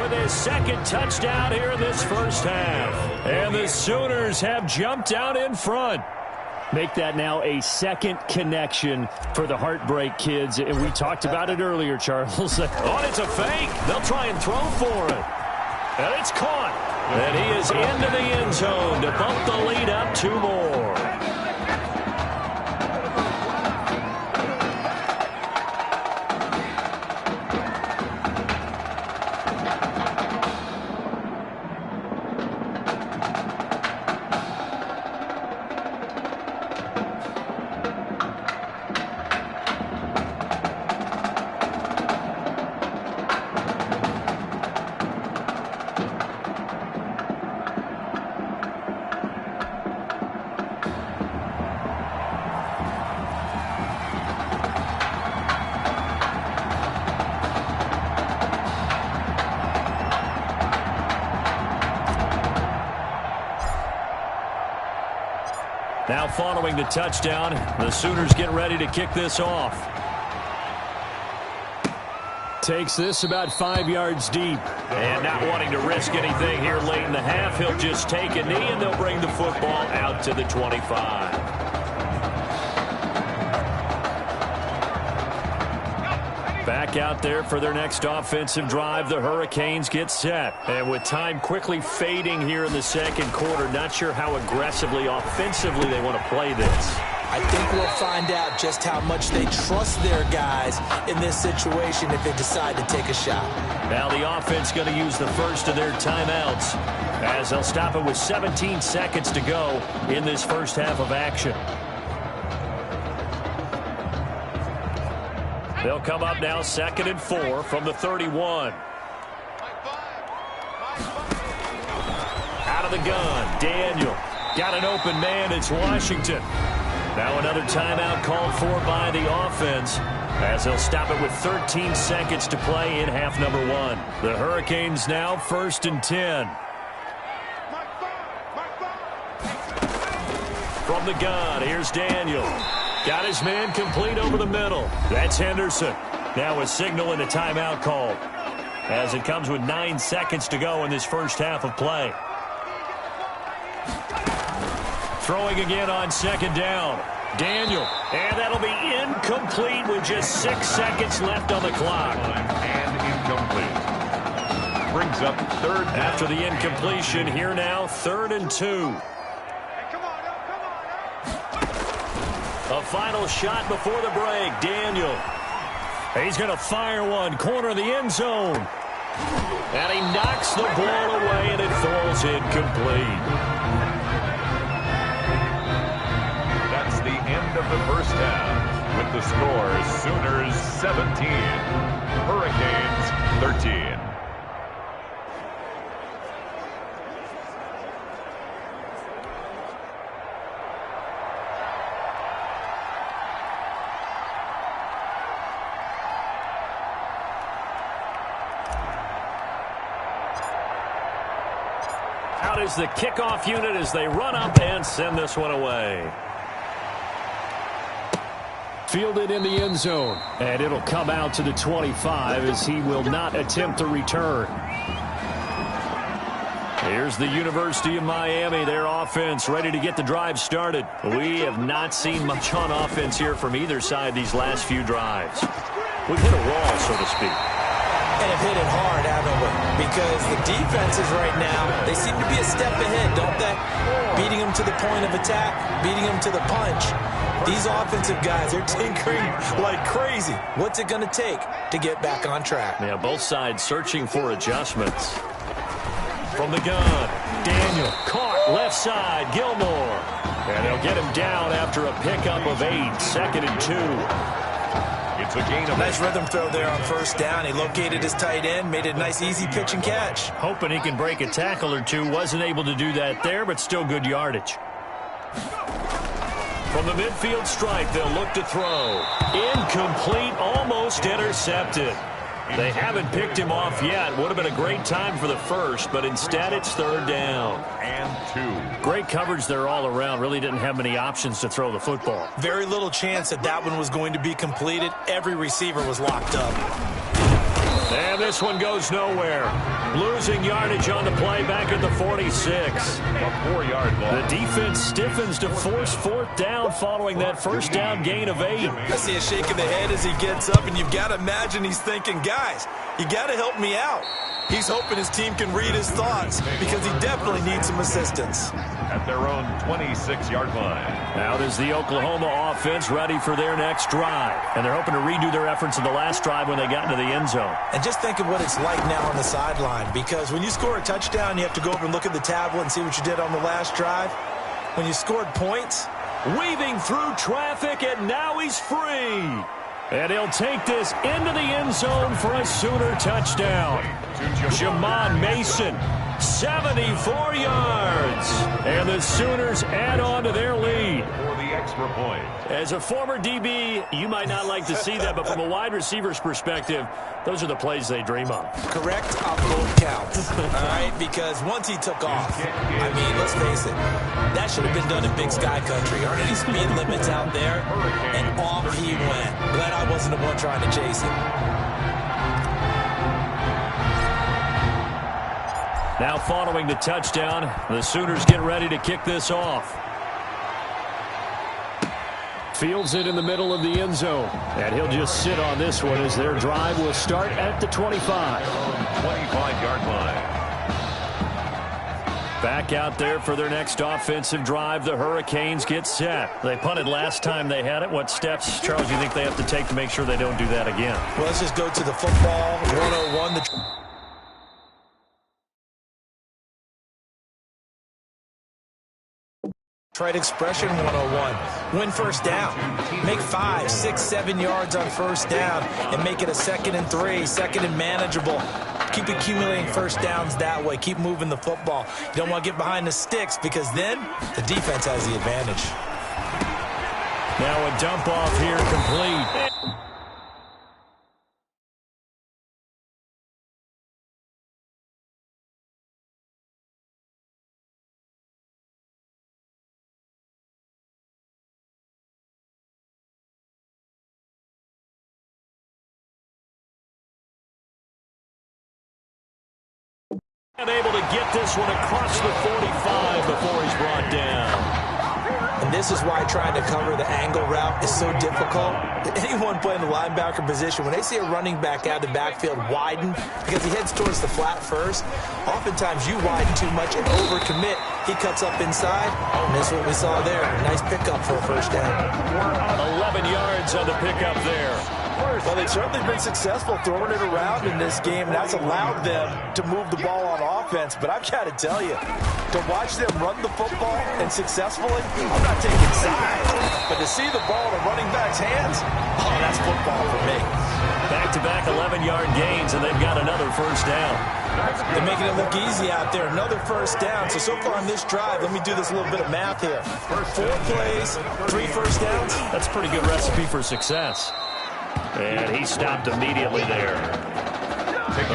with his 2nd touchdown here in this 1st half. And the Sooners have jumped out in front. Make that now a 2nd connection for the Heartbreak Kids. And we talked about it earlier, Charles. Oh, it's a fake. They'll try and throw for it. And it's caught. And he is into the end zone to bump the lead up 2 more. Now following the touchdown, the Sooners get ready to kick this off. Takes this about 5 yards deep. And not wanting to risk anything here late in the half, he'll just take a knee and they'll bring the football out to the 25. Back out there for their next offensive drive, the Hurricanes get set. And with time quickly fading here in the second quarter, not sure how aggressively, offensively they want to play this. I think we'll find out just how much they trust their guys in this situation if they decide to take a shot. Now the offense going to use the first of their timeouts as they'll stop it with 17 seconds to go in this first half of action. They'll come up now 2nd and 4 from the 31. Out of the gun, Daniel. Got an open man, it's Washington. Now another timeout called for by the offense as they'll stop it with 13 seconds to play in half number 1. The Hurricanes now 1st and 10. From the gun, here's Daniel. Got his man complete over the middle. That's Henderson. Now a signal and a timeout called as it comes with 9 seconds to go in this first half of play. Throwing again on 2nd down. Daniel. And that'll be incomplete with just 6 seconds left on the clock. And incomplete. Brings up 3rd down. After the incompletion, here now 3rd and 2. A final shot before the break. Daniel. He's going to fire one. Corner of the end zone. And he knocks the ball away, and it falls incomplete. That's the end of the first half. With the score, Sooners 17, Hurricanes 13. Out is the kickoff unit as they run up and send this one away. Fielded in the end zone. And it'll come out to the 25 as he will not attempt to return. Here's the University of Miami, their offense ready to get the drive started. We have not seen much on offense here from either side these last few drives. We've hit a wall, so to speak. And have hit it hard, haven't we? Because the defenses right now, they seem to be a step ahead, don't they? Beating them to the point of attack, beating them to the punch. These offensive guys are tinkering like crazy. What's it going to take to get back on track? Yeah, both sides searching for adjustments. From the gun, Daniel caught left side, Gilmore. And they'll get him down after a pickup of 8, 2nd and 2. It's a gain of nice rhythm throw there on 1st down. He located his tight end, made it a nice easy pitch and catch. Hoping he can break a tackle or two. Wasn't able to do that there, but still good yardage. From the midfield stripe, they'll look to throw. Incomplete, almost intercepted. They haven't picked him off yet. Would have been a great time for the first, but instead it's 3rd down. And 2. Great coverage there all around. Really didn't have many options to throw the football. Very little chance that one was going to be completed. Every receiver was locked up. And this one goes nowhere. Losing yardage on the play back at the 46. A 4-yard ball. The defense stiffens to force 4th down following that 1st down gain of 8. I see a shake of the head as he gets up, and you've got to imagine he's thinking, guys, you got to help me out. He's hoping his team can read his thoughts because he definitely needs some assistance. At their own 26-yard line. Out is the Oklahoma offense ready for their next drive. And they're hoping to redo their efforts in the last drive when they got into the end zone. And just think of what it's like now on the sideline, because when you score a touchdown, you have to go over and look at the tablet and see what you did on the last drive. When you scored points, weaving through traffic, and now he's free. And he'll take this into the end zone for a Sooner touchdown. Jamon Mason 74 yards. And the Sooners add on to their lead. For the extra point. As a former DB, you might not like to see that, but from a wide receiver's perspective, those are the plays they dream of. Correct on both counts, all right? Because once he took off, I mean, let's face it, that should have been done in Big Sky Country. Aren't any speed limits out there? And off he went. Glad I wasn't the one trying to chase him. Now following the touchdown, the Sooners get ready to kick this off. Fields it in the middle of the end zone. And he'll just sit on this one as their drive will start at the 25. 25-yard line. Back out there for their next offensive drive. The Hurricanes get set. They punted last time they had it. What steps, Charles, do you think they have to take to make sure they don't do that again? Well, let's just go to the football 101. Trade expression 101. Win first down. Make 5, 6, 7 yards on first down and make it a 2nd and 3, 2nd and manageable. Keep accumulating first downs that way. Keep moving the football. You don't want to get behind the sticks because then the defense has the advantage. Now a dump off here complete. Able to get this one across the 45 before he's brought down. And this is why trying to cover the angle route is so difficult. Anyone playing the linebacker position, when they see a running back out of the backfield widen because he heads towards the flat first, oftentimes you widen too much and overcommit. He cuts up inside, and that's what we saw there. Nice pickup for a first down. 11 yards on the pickup there. Well, they've certainly been successful throwing it around in this game, and that's allowed them to move the ball on offense. But I've got to tell you, to watch them run the football and successfully, I'm not taking sides, but to see the ball in a running back's hands, oh, that's football for me. Back-to-back 11-yard gains, and they've got another first down. They're making it look easy out there. Another first down. So far on this drive, let me do this little bit of math here. 4 plays, 3 first downs. That's a pretty good recipe for success. And he stopped immediately there.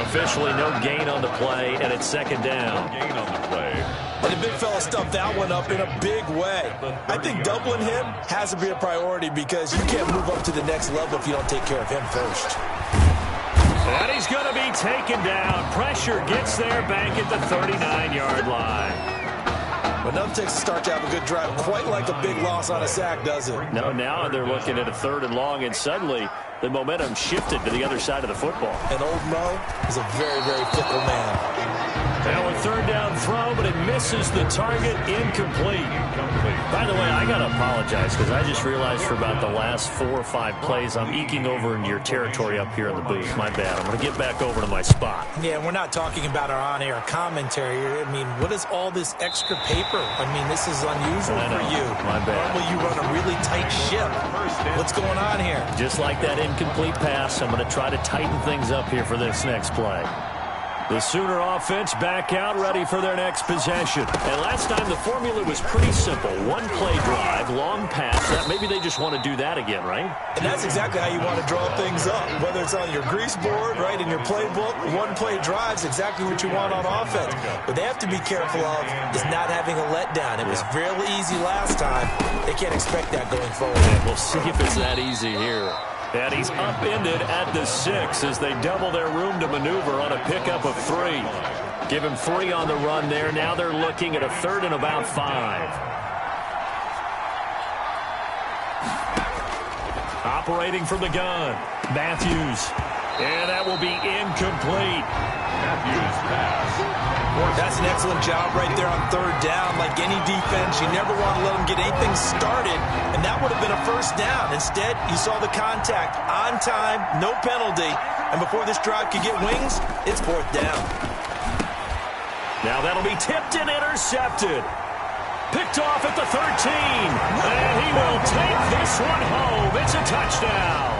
Officially no gain on the play, and it's 2nd down. Gain on the play. And the big fella stuffed that one up in a big way. I think doubling him has to be a priority because you can't move up to the next level if you don't take care of him first. And he's going to be taken down. Pressure gets there back at the 39-yard line. But nothing takes a start to have a good drive. Quite like a big loss on a sack, does it? No, now they're looking at a 3rd and long, and suddenly the momentum shifted to the other side of the football. And old Mo is a very, very fickle man. Now a 3rd down throw, but it misses the target. Incomplete. By the way, I got to apologize because I just realized for about the last 4 or 5 plays, I'm eking over into your territory up here in the booth. My bad. I'm going to get back over to my spot. Yeah, we're not talking about our on-air commentary. I mean, what is all this extra paper? I mean, this is unusual for you. My bad. Normally you run a really tight ship. What's going on here? Just like that incomplete pass, I'm going to try to tighten things up here for this next play. The Sooner offense back out, ready for their next possession. And last time the formula was pretty simple. 1-play drive, long pass. That maybe they just want to do that again, right? And that's exactly how you want to draw things up. Whether it's on your grease board, right, in your playbook, 1-play drive's exactly what you want on offense. What they have to be careful of is not having a letdown. It was fairly easy last time. They can't expect that going forward. And we'll see if it's that easy here. And he's upended at the 6 as they double their room to maneuver on a pickup of 3. Give him 3 on the run there. Now they're looking at a 3rd and about 5. Operating from the gun, Matthews. And that will be incomplete. Matthews pass. That's an excellent job right there on 3rd down. Like any defense, you never want to let them get anything started, and that would have been a first down. Instead, you saw the contact on time, no penalty, and before this drive could get wings, it's 4th down. Now that'll be tipped and intercepted. Picked off at the 13, and he will take this one home. It's a touchdown.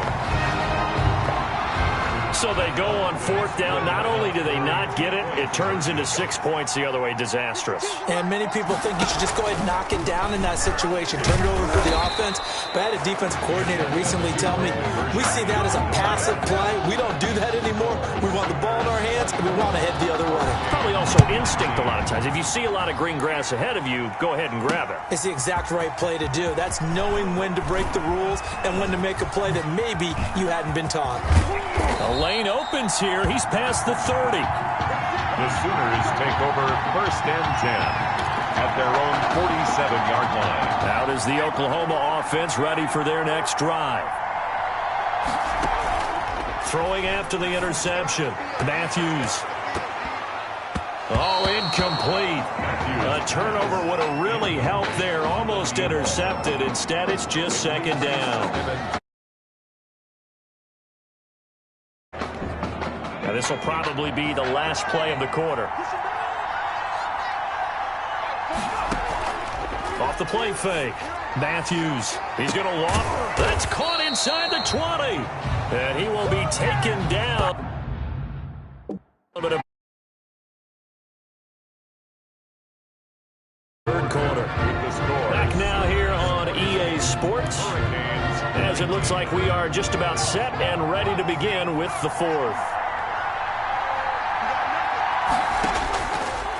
So they go on 4th down. Not only do they not get it, it turns into 6 points the other way. Disastrous. And many people think you should just go ahead and knock it down in that situation. Turn it over for the offense. But I had a defensive coordinator recently tell me, we see that as a passive play. We don't do that anymore. We want the ball in our hands, and we want to head the other way. Probably also instinct a lot of times. If you see a lot of green grass ahead of you, go ahead and grab it. It's the exact right play to do. That's knowing when to break the rules and when to make a play that maybe you hadn't been taught. The lane opens here. He's past the 30. The Sooners take over 1st and 10 at their own 47-yard line. Out is the Oklahoma offense ready for their next drive. Throwing after the interception. Matthews. Oh, incomplete. A turnover would have really helped there. Almost intercepted. Instead, it's just 2nd down. Now, this will probably be the last play of the quarter. Off the play fake. Matthews. He's going to walk. That's caught inside the 20. And he will be taken down. Third quarter. Back now here on EA Sports. As it looks like we are just about set and ready to begin with the 4th.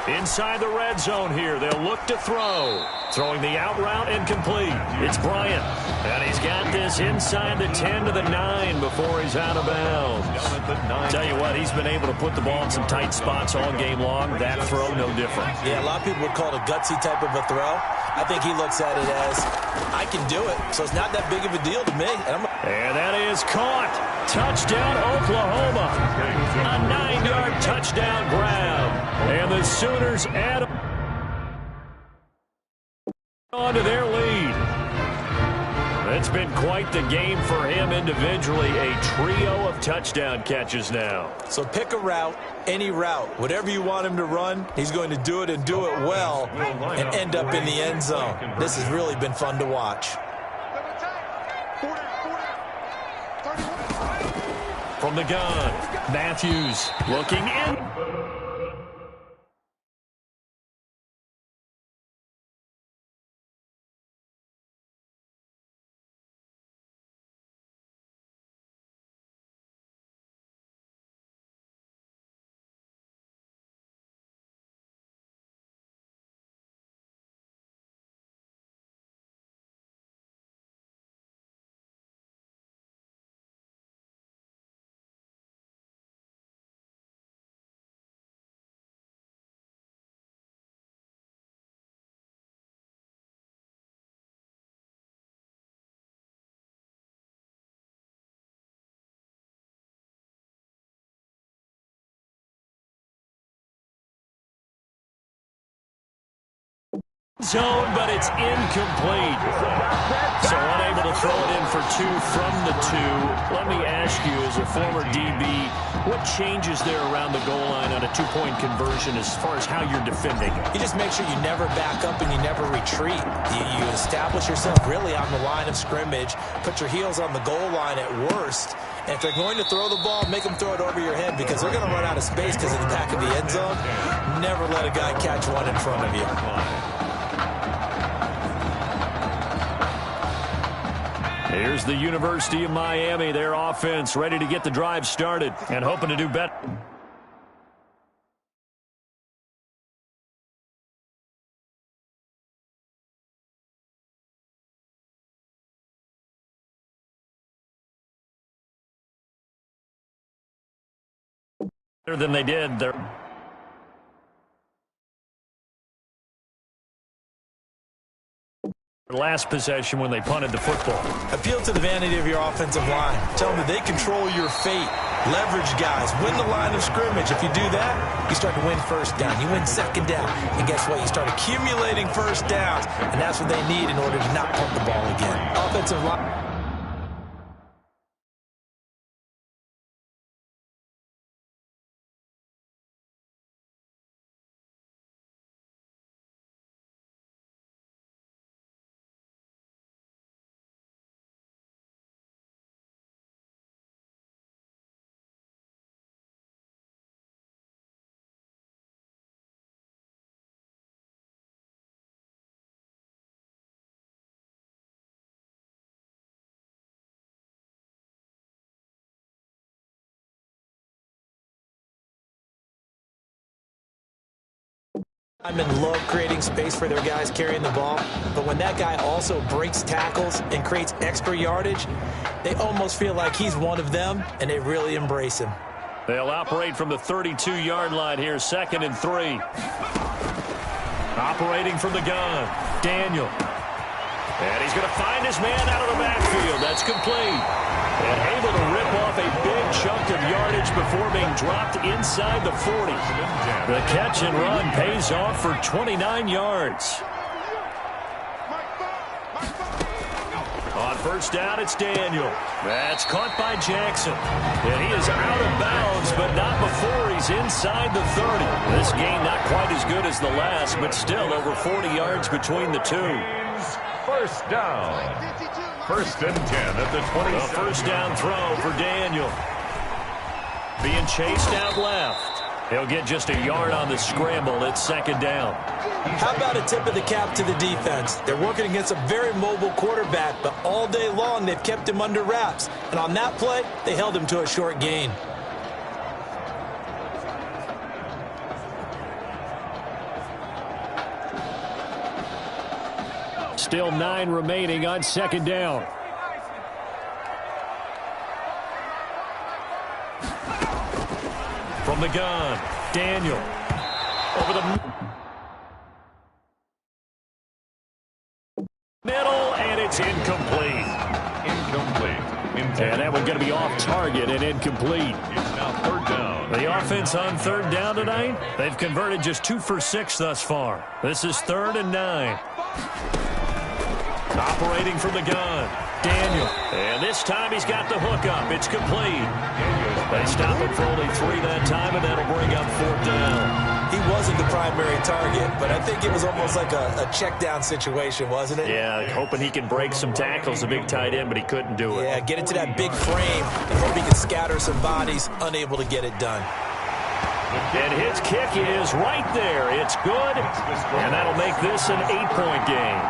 Inside the red zone here. They'll look to throw. Throwing the out route incomplete. It's Bryant. And he's got this inside the 10 to the 9 before he's out of bounds. Tell you what, he's been able to put the ball in some tight spots all game long. That throw, no different. Yeah, a lot of people would call it a gutsy type of a throw. I think he looks at it as, I can do it, so it's not that big of a deal to me. And that is caught. Touchdown, Oklahoma. A 9-yard touchdown grab. And the Sooners add on to their lead. It's been quite the game for him individually. A trio of touchdown catches now. So pick a route, any route. Whatever you want him to run, he's going to do it and do it well and end up in the end zone. This has really been fun to watch. From the gun, Matthews looking in. Zone, but it's incomplete. So unable to throw it in for 2 from the 2. Let me ask you, as a former DB, what changes there around the goal line on a 2-point conversion as far as how you're defending it? You just make sure you never back up and you never retreat. You establish yourself really on the line of scrimmage, put your heels on the goal line at worst, and if they're going to throw the ball, make them throw it over your head because they're going to run out of space because of the back of the end zone. Never let a guy catch one in front of you. Here's the University of Miami, their offense ready to get the drive started and hoping to do better. Better than they did. Their last possession when they punted the football. Appeal to the vanity of your offensive line. Tell them that they control your fate. Leverage guys. Win the line of scrimmage. If you do that, you start to win first down. You win second down. And guess what? You start accumulating first downs. And that's what they need in order to not punt the ball again. Offensive line. Linemen love creating space for their guys carrying the ball, but when that guy also breaks tackles and creates extra yardage, they almost feel like he's one of them, and they really embrace him. They'll operate from the 32-yard line here, 2nd and 3. Operating from the gun, Daniel. And he's going to find his man out of the backfield. That's complete. And able to rip off a big chunk of yardage before being dropped inside the 40. The catch and run pays off for 29 yards. On first down, it's Daniel. That's caught by Jackson. And he is out of bounds, but not before he's inside the 30. This game not quite as good as the last, but still over 40 yards between the two. First down. 1st and 10 at the 20. The first down throw for Daniel. Being chased out left. He'll get just a yard on the scramble. It's 2nd down. How about a tip of the cap to the defense? They're working against a very mobile quarterback, but all day long they've kept him under wraps. And on that play, they held him to a short gain. Still 9 remaining on 2nd down. From the gun, Daniel. Over the middle, and it's incomplete. And that one going to be off target and incomplete. It's now 3rd down. The offense on 3rd down tonight, they've converted just 2 for 6 thus far. This is 3rd and 9. Operating from the gun, Daniel. And this time he's got the hook up. It's complete. They stop him for only 3 that time, and that'll bring up 4th down. He wasn't the primary target, but I think it was almost like a check down situation, wasn't it? Yeah, hoping he can break some tackles, a big tight end, but he couldn't do it. Yeah, get into that big frame and hope he can scatter some bodies, unable to get it done. And his kick is right there. It's good, and that'll make this an 8-point game.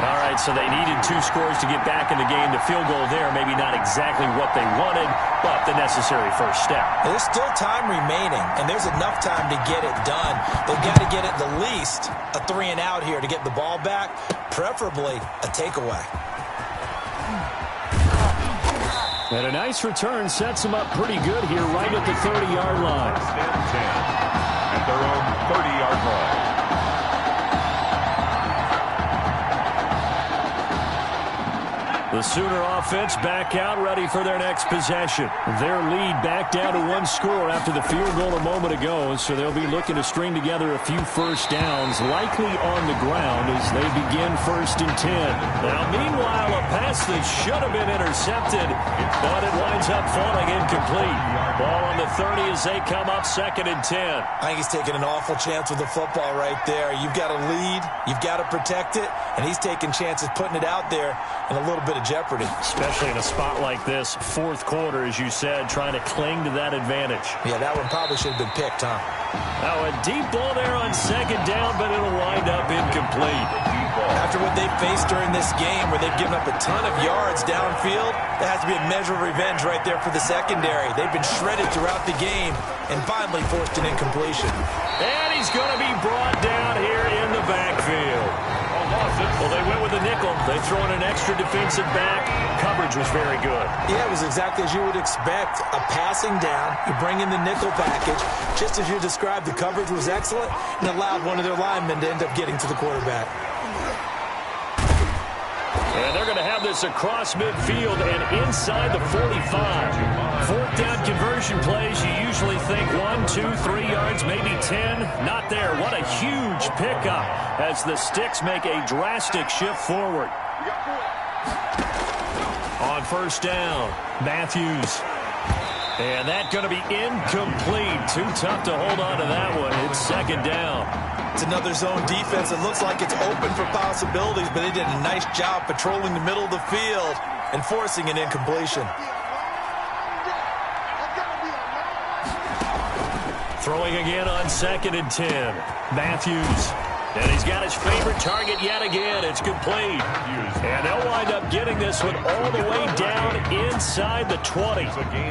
All right, so they needed 2 scores to get back in the game. The field goal there, maybe not exactly what they wanted, but the necessary first step. There's still time remaining, and there's enough time to get it done. They've got to get at the least a 3-and-out here to get the ball back, preferably a takeaway. And a nice return sets them up pretty good here right at the 30-yard line. Stand 10 at their own 30-yard line. The Sooner offense back out, ready for their next possession. Their lead back down to 1 score after the field goal a moment ago, so they'll be looking to string together a few first downs, likely on the ground as they begin 1st and 10. Now, meanwhile, a pass that should have been intercepted, but it winds up falling incomplete. Ball on the 30 as they come up 2nd and 10. I think he's taking an awful chance with the football right there. You've got to lead, you've got to protect it, and he's taking chances putting it out there in a little bit of jeopardy. Especially in a spot like this, 4th quarter, as you said, trying to cling to that advantage. Yeah, that one probably should have been picked, huh? Now a deep ball there on 2nd down, but it'll wind up incomplete. After what they've faced during this game where they've given up a ton of yards downfield, there has to be a measure of revenge right there for the secondary. They've been shredded throughout the game and finally forced an incompletion. And he's going to be brought down here in the backfield. Well, they went with a nickel. They throw in an extra defensive back. Coverage was very good. Yeah, it was exactly as you would expect. A passing down. You bring in the nickel package. Just as you described, the coverage was excellent and allowed one of their linemen to end up getting to the quarterback. And they're going to have this across midfield and inside the 45. 4th down conversion plays, you usually think 1, 2, 3 yards, maybe 10. Not there. What a huge pickup as the Sticks make a drastic shift forward. On first down, Matthews. And that's going to be incomplete. Too tough to hold on to that one. It's 2nd down. It's another zone defense. It looks like it's open for possibilities, but they did a nice job patrolling the middle of the field and forcing an incompletion. Throwing again on 2nd and 10. Matthews. And he's got his favorite target yet again. It's complete. And they'll wind up getting this one all the way down inside the 20.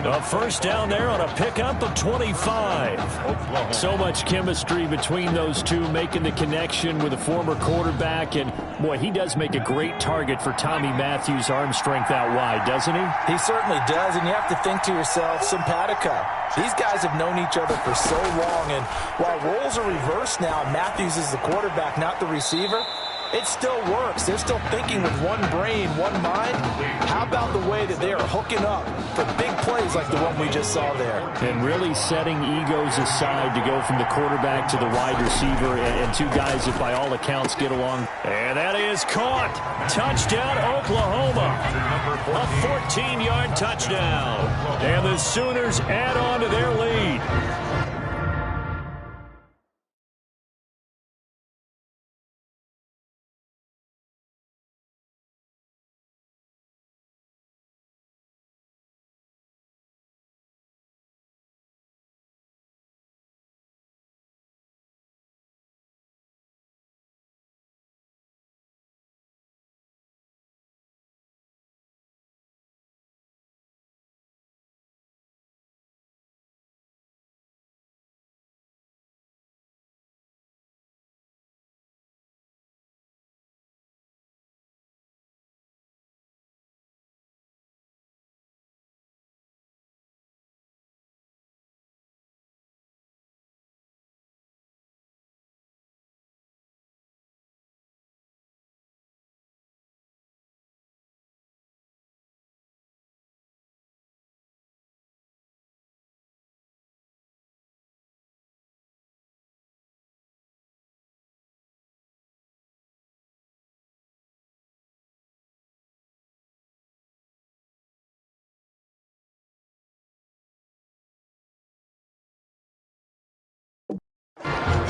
A first down there on a pickup of 25. So much chemistry between those two, making the connection with a former quarterback. And, boy, he does make a great target for Tommy Matthews' arm strength out wide, doesn't he? He certainly does, and you have to think to yourself, simpatico. These guys have known each other for so long, and while roles are reversed now, Matthews is the quarterback, not the receiver, it still works. They're still thinking with one brain, one mind. How about the way that they are hooking up for big plays like the one we just saw there? And really setting egos aside to go from the quarterback to the wide receiver, and two guys that by all accounts get along. And that is caught. Touchdown, Oklahoma. A 14-yard touchdown. And the Sooners add on to their lead.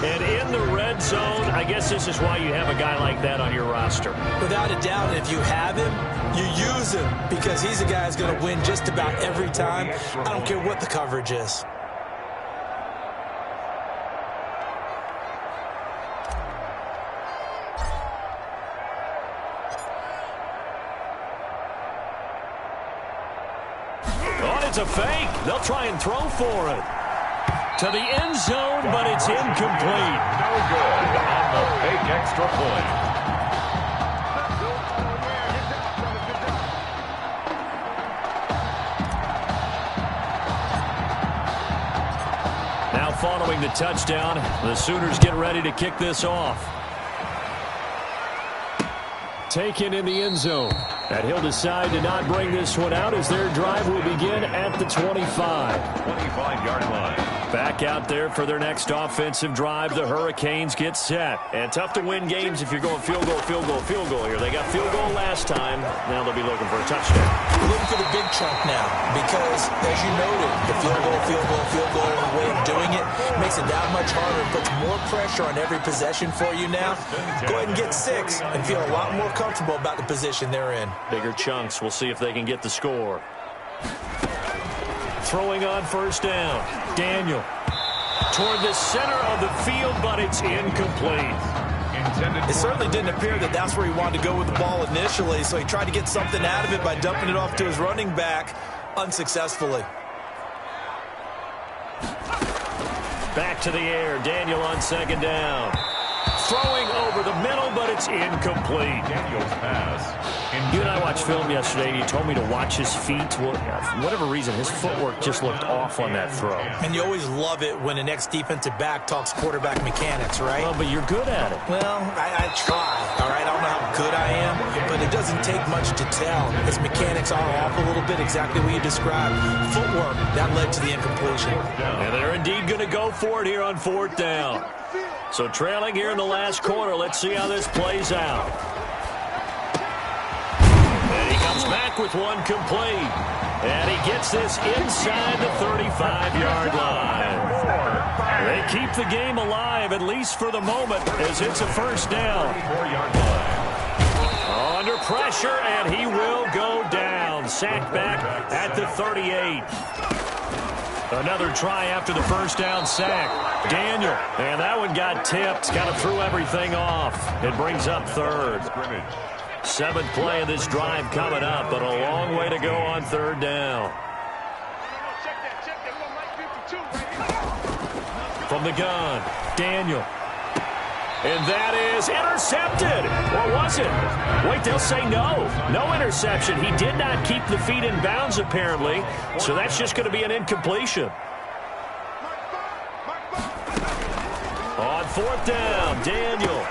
And in the red zone, I guess this is why you have a guy like that on your roster. Without a doubt, if you have him, you use him because he's a guy who's going to win just about every time. I don't care what the coverage is. Oh, it's a fake. They'll try and throw for it. To the end zone, but it's incomplete. No good on the fake extra point. Now following the touchdown, the Sooners get ready to kick this off. Taken in the end zone. And he'll decide to not bring this one out as their drive will begin at the 25. 25-yard line. Back out there for their next offensive drive. The Hurricanes get set. And tough to win games if you're going field goal, field goal, field goal here. They got field goal last time. Now they'll be looking for a touchdown. We're looking for the big chunk now because, as you noted, the field goal, way of doing it makes it that much harder. It puts more pressure on every possession for you now. Go ahead and get 6 and feel a lot more comfortable about the position they're in. Bigger chunks. We'll see if they can get the score. Throwing on first down. Daniel toward the center of the field, but it's incomplete. It certainly didn't appear that that's where he wanted to go with the ball initially, so he tried to get something out of it by dumping it off to his running back unsuccessfully. Back to the air. Daniel on second down. Throwing over the middle, but it's incomplete. Daniel's pass. You and I watched film yesterday, and you told me to watch his feet. Well, for whatever reason, his footwork just looked off on that throw. And you always love it when an ex-defensive back talks quarterback mechanics, right? Well, but you're good at it. Well, I try, all right? I don't know how good I am, but it doesn't take much to tell. His mechanics are off a little bit, exactly what you described. Footwork, that led to the incompletion. And they're indeed going to go for it here on fourth down. So trailing here in the last quarter. Let's see how this plays out. And he comes back with one complete. And he gets this inside the 35-yard line. They keep the game alive, at least for the moment, as it's a first down. 4-yard line. Under pressure, and he will go down. Sacked back at the 38. Another try after the first down sack. Daniel, and that one got tipped. Kind of threw everything off. It brings up third. Seventh play of this drive coming up, but a long way to go on third down. From the gun, Daniel. And that is intercepted. Or was it? Wait, they'll say no. No interception. He did not keep the feet in bounds, apparently. So that's just going to be an incompletion. On fourth down, Daniel.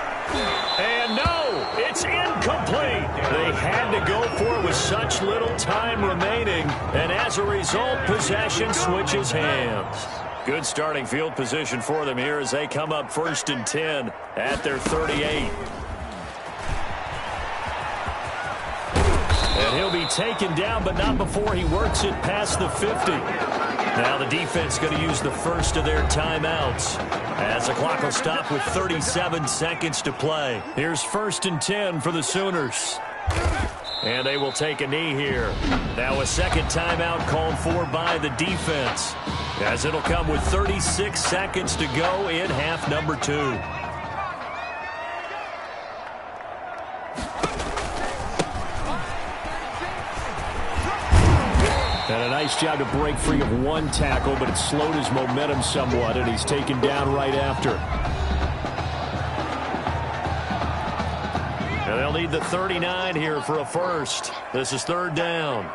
And no, it's incomplete. They had to go for it with such little time remaining. And as a result, possession switches hands. Good starting field position for them here as they come up 1st and 10 at their 38. And he'll be taken down, but not before he works it past the 50. Now the defense going to use the first of their timeouts as the clock will stop with 37 seconds to play. Here's 1st and 10 for the Sooners. And they will take a knee here. Now a second timeout called for by the defense, as it'll come with 36 seconds to go in half number 2. And a nice job to break free of one tackle, but it slowed his momentum somewhat, and he's taken down right after. And they'll need the 39 here for a first. This is third down.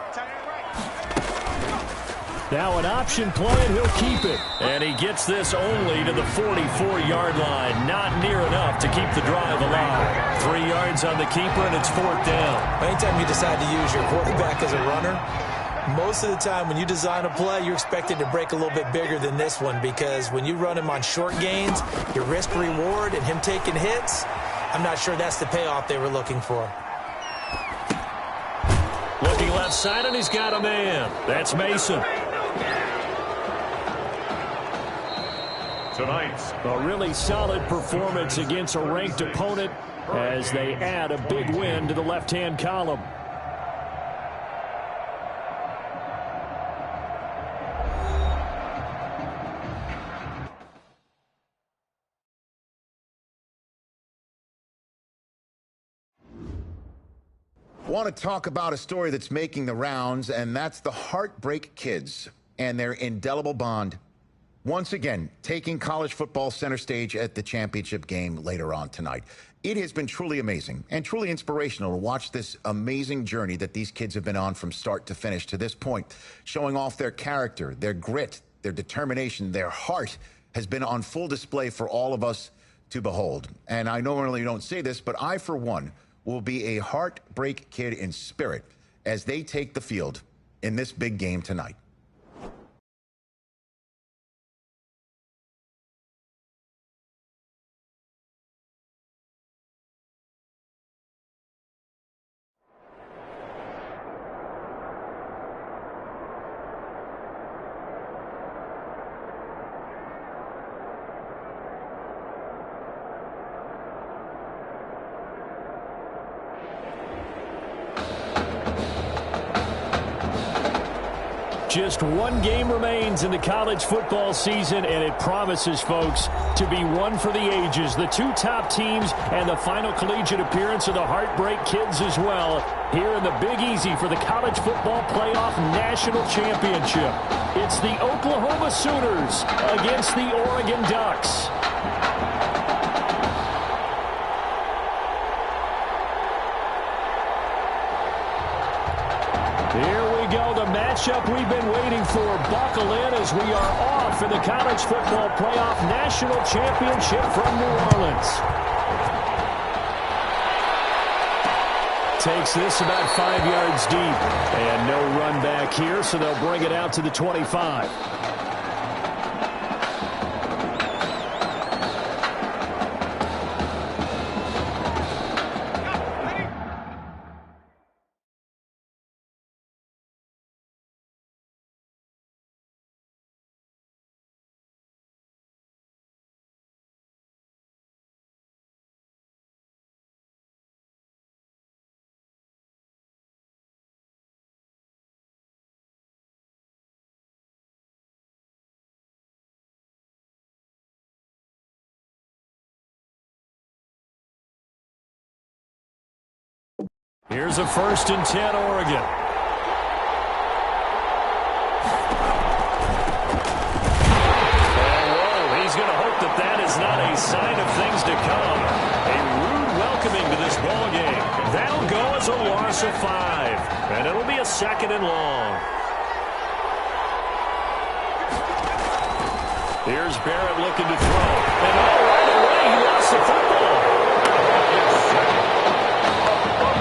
Now an option play, and he'll keep it. And he gets this only to the 44-yard line. Not near enough to keep the drive alive. 3 yards on the keeper, and it's fourth down. Anytime you decide to use your quarterback as a runner, most of the time when you design a play, you're expected to break a little bit bigger than this one, because when you run him on short gains, your risk-reward and him taking hits, I'm not sure that's the payoff they were looking for. Looking left side, and he's got a man. That's Mason. Tonight's a really solid performance against a ranked opponent as they add a big win to the left-hand column. Want to talk about a story that's making the rounds, and that's the Heartbreak Kids and their indelible bond. Once again, taking college football center stage at the championship game later on tonight. It has been truly amazing and truly inspirational to watch this amazing journey that these kids have been on from start to finish to this point, showing off their character, their grit, their determination, their heart has been on full display for all of us to behold. And I normally don't say this, but I, for one, will be a Heartbreak Kid in spirit as they take the field in this big game tonight. Just one game remains in the college football season, and it promises, folks, to be one for the ages. The two top teams and the final collegiate appearance of the Heartbreak Kids as well here in the Big Easy for the College Football Playoff National Championship. It's the Oklahoma Sooners against the Oregon Ducks. Here we go, the matchup we've been waiting for. Buckle in as we are off in the College Football Playoff National Championship from New Orleans. Takes this about 5 yards deep. And no run back here, so they'll bring it out to the 25. Here's a 1st and 10, Oregon. And whoa, he's going to hope that that is not a sign of things to come. A rude welcoming to this ball game. That'll go as a loss of 5. And it'll be a 2nd and long. Here's Barrett looking to throw. And right away, he lost the football.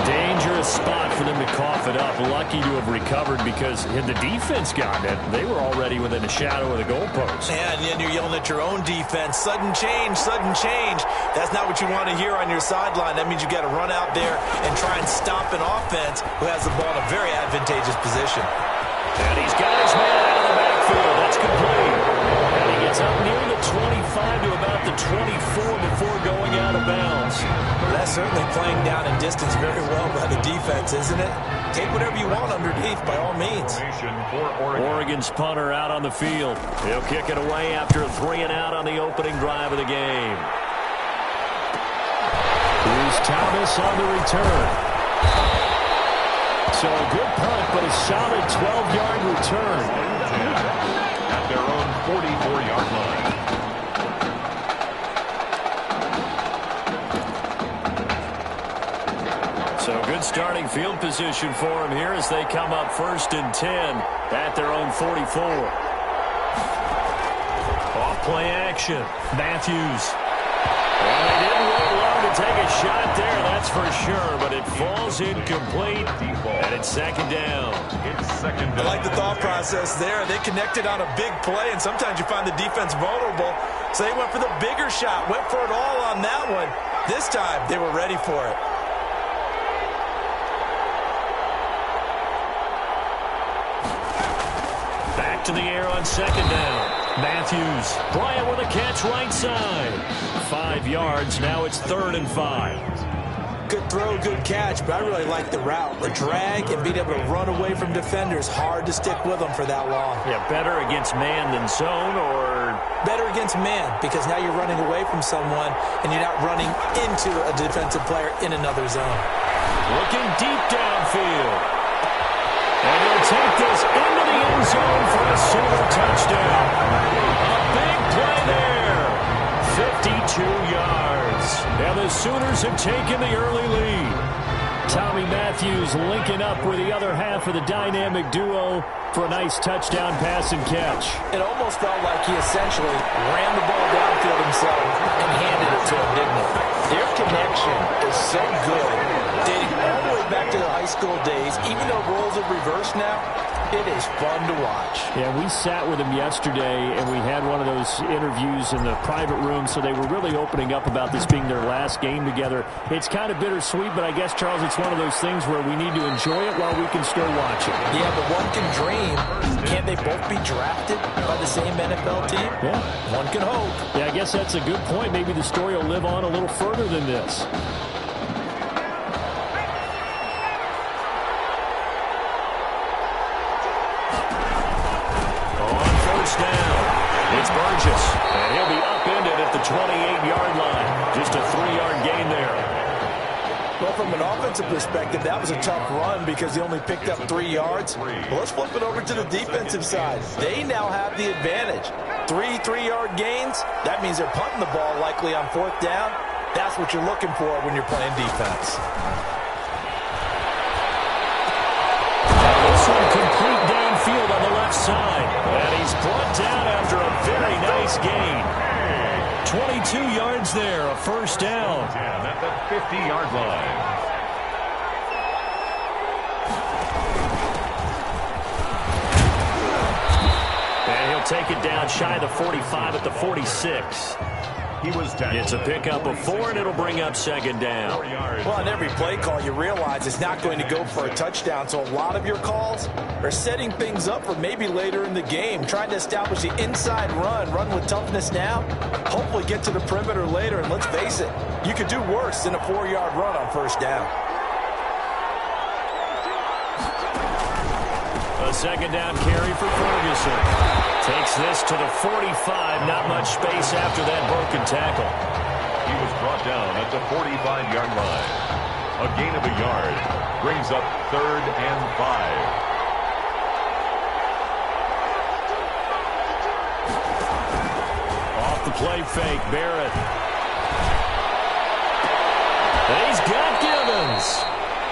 Dangerous spot for them to cough it up. Lucky to have recovered because had the defense gotten it, they were already within a shadow of the goalpost. Yeah, and then you're yelling at your own defense. Sudden change, sudden change. That's not what you want to hear on your sideline. That means you got to run out there and try and stop an offense who has the ball in a very advantageous position. And he's got his man out of the backfield. That's complete. And he gets up near the 25 to about the 24 before going out of bounds. Well, that's certainly playing down in distance very well by the defense, isn't it? Take whatever you want underneath by all means. Oregon's punter out on the field. He'll kick it away after a 3-and-out on the opening drive of the game. Here's Thomas on the return. So a good punt, but a solid 12-yard return. At their own 44-yard line. So good starting field position for them here as they come up 1st and 10 at their own 44. Off play action. Matthews. Well, they didn't wait long to take a shot there, that's for sure, but it falls incomplete, and it's 2nd down. I like the thought process there. They connected on a big play, and sometimes you find the defense vulnerable, so they went for the bigger shot, went for it all on that one. This time, they were ready for it. Back to the air on 2nd down. Matthews, Bryant with a catch right side. 5 yards, now it's 3rd and 5. Good throw, good catch, but I really like the route. The drag and being able to run away from defenders, hard to stick with them for that long. Yeah, better against man than zone, or? Better against man, because now you're running away from someone and you're not running into a defensive player in another zone. Looking deep downfield. And he'll take this into the end zone for a Sooner touchdown. A big play there. 52 yards. And the Sooners have taken the early lead. Tommy Matthews linking up with the other half of the dynamic duo for a nice touchdown pass and catch. It almost felt like he essentially ran the ball downfield himself and handed it to him, didn't he? Their connection is so good, dating all the way back to their high school days. Even though roles have reversed now, it is fun to watch. Yeah, we sat with him yesterday, and we had one of those interviews in the private room, so they were really opening up about this being their last game together. It's kind of bittersweet, but I guess, Charles, it's one of those things where we need to enjoy it while we can still watch it. Yeah, but one can dream. Can't they both be drafted by the same NFL team? Yeah. One can hope. Yeah, I guess that's a good point. Maybe the story will live on a little further than this. It's Burgess, and he'll be upended at the 28-yard line. Just a 3-yard gain there. Well, from an offensive perspective, that was a tough run because he only picked up 3 yards. Well, let's flip it over to the defensive side. They now have the advantage. 3-3-yard gains, that means they're punting the ball likely on 4th down. That's what you're looking for when you're playing defense. This one complete downfield on the left side. And he's brought down after a very nice gain. 22 yards there, a 1st down. At the 50-yard line. And he'll take it down shy of the 45 at the 46. It's a pickup of 4, and it'll bring up 2nd down. Well, on every play call, you realize it's not going to go for a touchdown, so a lot of your calls are setting things up for maybe later in the game, trying to establish the inside run with toughness now, hopefully get to the perimeter later, and let's face it, you could do worse than a 4-yard run on 1st down. A 2nd down carry for Ferguson. Takes this to the 45. Not much space after that broken tackle. He was brought down at the 45-yard line. A gain of a yard. Brings up 3rd and 5. Off the play fake, Barrett. And he's got Givens.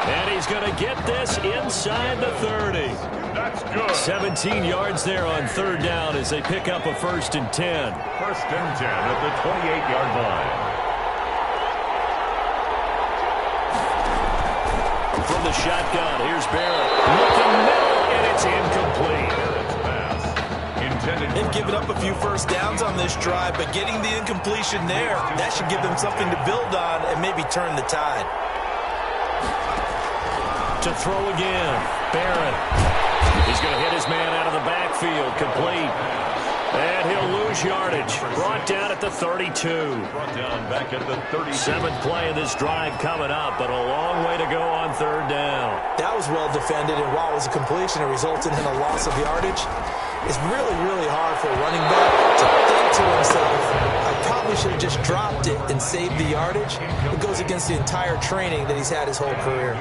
And he's going to get this inside the 30. That's good. 17 yards there on 3rd down as they pick up a 1st and 10. 1st and 10 at the 28-yard line. From the shotgun, here's Barrett. Looking middle, and it's incomplete. Barrett's pass. Intended. They've given up a few first downs on this drive, but getting the incompletion there, that should give them something to build on and maybe turn the tide. To throw again, Barrett. He's going to hit his man out of the backfield, complete. And he'll lose yardage. Brought down at the 32. Brought down back at the 32. 7th play of this drive coming up, but a long way to go on 3rd down. That was well defended, and while it was a completion, it resulted in a loss of yardage. It's really, really hard for a running back to think to himself, I probably should have just dropped it and saved the yardage. It goes against the entire training that he's had his whole career.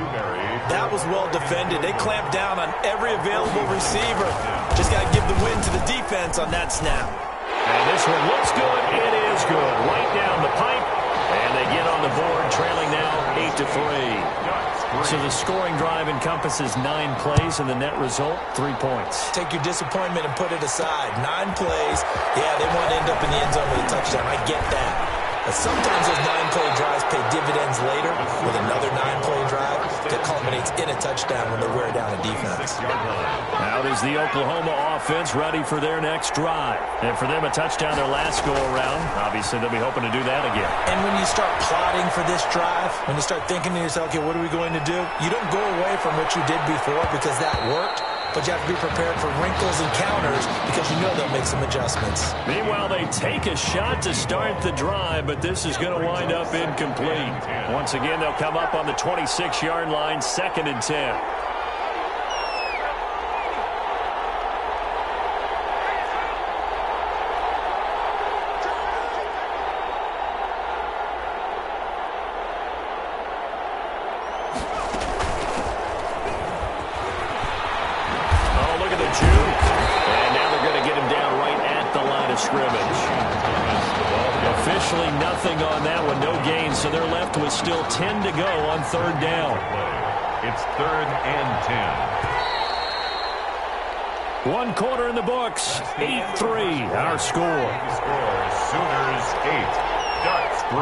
That was well defended. They clamped down on every available receiver. Just got to give the win to the defense on that snap. And this one looks good. It is good. Right down the pipe. And they get on the board, trailing now 8-3. So the scoring drive encompasses 9 plays, and the net result, 3 points. Take your disappointment and put it aside. 9 plays. Yeah, they want to end up in the end zone with a touchdown. I get that. But sometimes those 9-play drives pay dividends later with another 9-play drive that culminates in a touchdown when they wear down a defense. Out is the Oklahoma offense ready for their next drive. And for them, a touchdown their last go-around. Obviously, they'll be hoping to do that again. And when you start plotting for this drive, when you start thinking to yourself, okay, what are we going to do? You don't go away from what you did before because that worked. But you have to be prepared for wrinkles and counters because you know they'll make some adjustments. Meanwhile, they take a shot to start the drive, but this is going to wind up incomplete. Once again, they'll come up on the 26-yard line, 2nd and 10. Officially nothing on that one, no gain, so they're left with still 10 to go on 3rd down. It's 3rd and 10. 1 quarter in the books, 8-3, our score. Sooners 8, Ducks 3.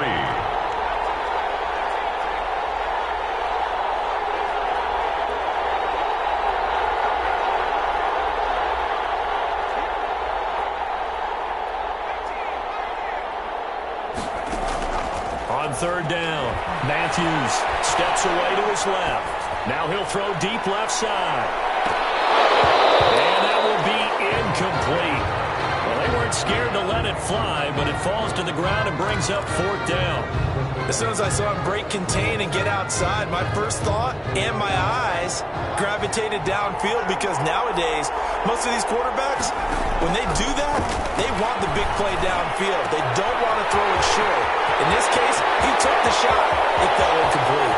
On 3rd down, Matthews steps away to his left. Now he'll throw deep left side. And that will be incomplete. Well, they weren't scared to let it fly, but it falls to the ground and brings up 4th down. As soon as I saw him break contain and get outside, my first thought and my eyes gravitated downfield because nowadays, most of these quarterbacks, when they do that, they want the big play downfield. They don't want to throw it short. In this case, he took the shot. It fell incomplete.